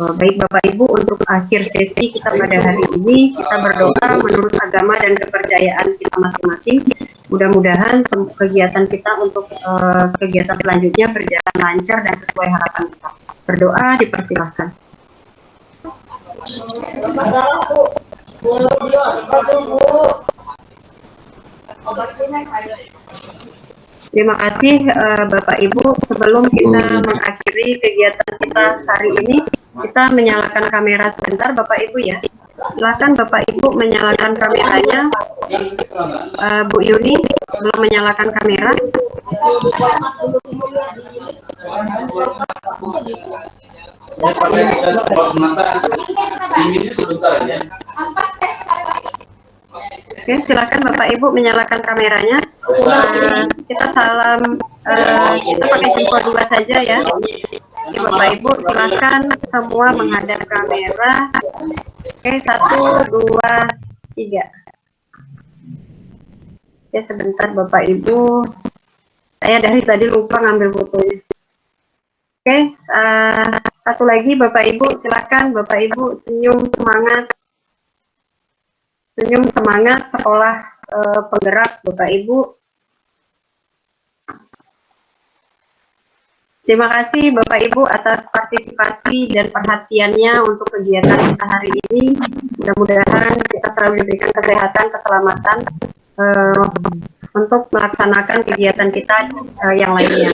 Baik Bapak Ibu, untuk akhir sesi kita pada hari ini, kita berdoa menurut agama dan kepercayaan kita masing-masing. Mudah-mudahan kegiatan kita untuk kegiatan selanjutnya berjalan lancar dan sesuai harapan kita. Berdoa, dipersilahkan. Terima kasih Bapak Ibu. Sebelum kita mengakhiri kegiatan kita hari ini, kita menyalakan kamera sebentar Bapak Ibu ya. Silakan Bapak Ibu menyalakan kameranya. Bu Yuni, sebelum menyalakan kamera. Oke, silakan Bapak Ibu menyalakan kameranya. Kita salam, kita pakai jempol 2 saja ya. Oke, Bapak Ibu silakan semua menghadap kamera. Oke, 1, 2, 3. Oke, sebentar Bapak Ibu. Saya dari tadi lupa ngambil fotonya. Oke, satu lagi Bapak Ibu silakan Bapak Ibu senyum semangat. Senyum semangat sekolah penggerak Bapak Ibu. Terima kasih Bapak Ibu atas partisipasi dan perhatiannya untuk kegiatan kita hari ini. Mudah-mudahan kita selalu diberikan kesehatan, keselamatan untuk melaksanakan kegiatan kita yang lainnya.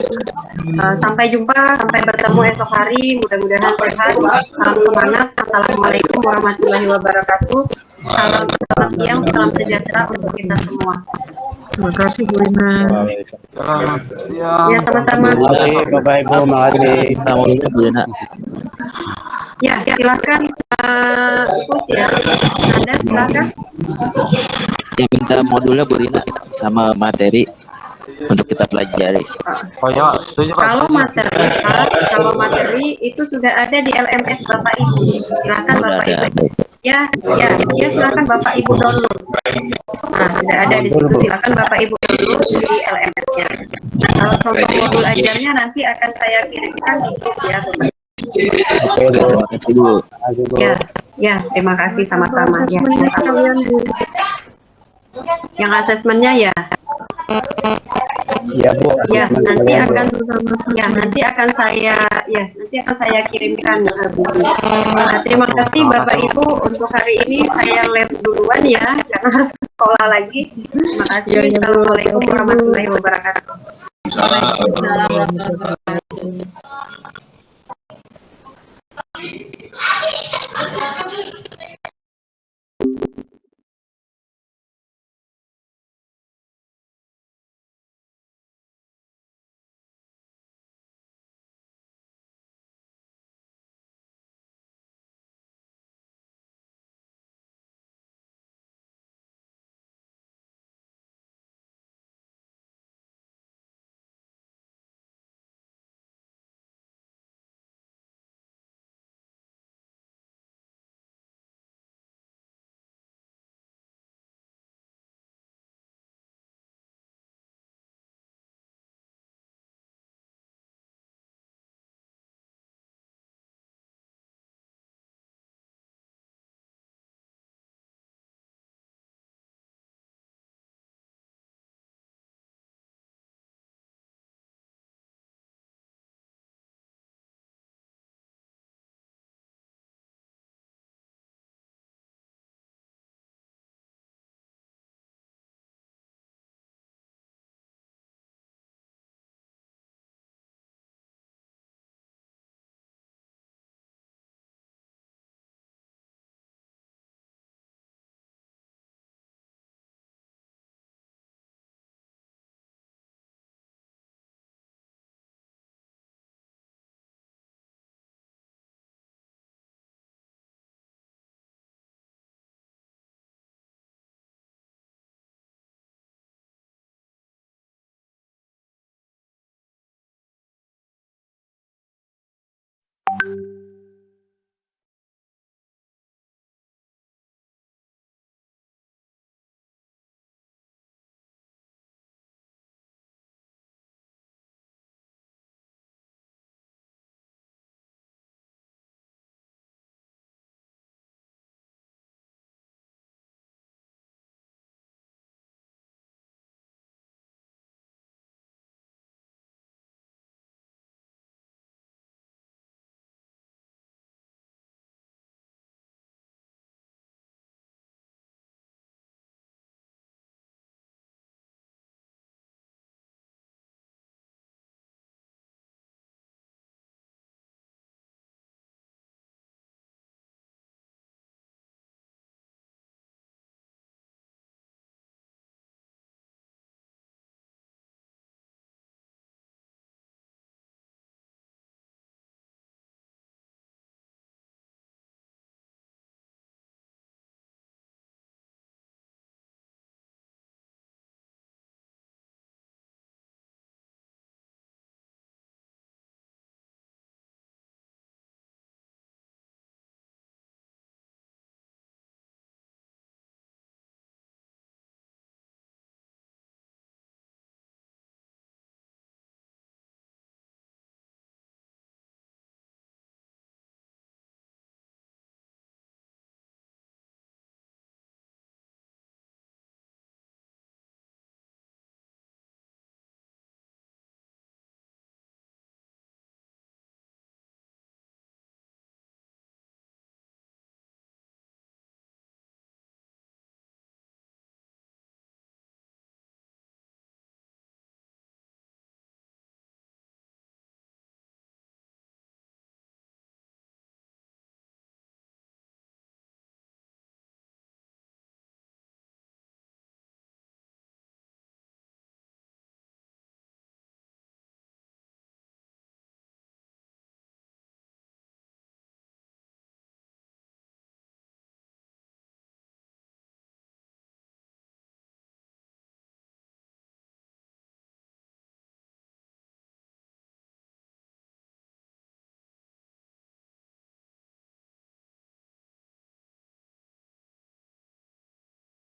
Sampai jumpa, sampai bertemu esok hari. Mudah-mudahan sehat, salam semangat. Assalamualaikum warahmatullahi wabarakatuh. Salam selamat siang, salam sejahtera untuk kita semua. Terima kasih Bu Rina. Selamat siang. Ya, sama-sama. Terima kasih Bapak Ibu, makasih. Ya, silakan Pus ya. Anda silakan. Yang minta modulnya Bu Rina sama materi untuk kita pelajari. Oh ya, setuju Pak. Kalau Setuju. materi, Pak, kalau materi itu sudah ada di LMS Bapak Ibu. Silakan Udah Bapak ada. Ibu. Ya, silakan Bapak Ibu download. Nah, sudah ada di situ. Silakan Bapak Ibu download di LMS-nya. Nah, kalau contoh modul ajarnya nanti akan saya kirimkan di grup ya, Bapak. Terima kasih Bu. Ya, terima kasih sama-sama. Ya, Asesmennya kalian Bu. yang asesmennya ya. Ya Bu, Ya, asesmen nanti sekalian, Bu. akan nanti akan saya kirimkan Bu. Nah, terima kasih Bapak Ibu untuk hari ini saya lab duluan ya karena harus ke sekolah lagi. Terima kasih. Ya, ya, Bu. Assalamualaikum warahmatullahi wabarakatuh.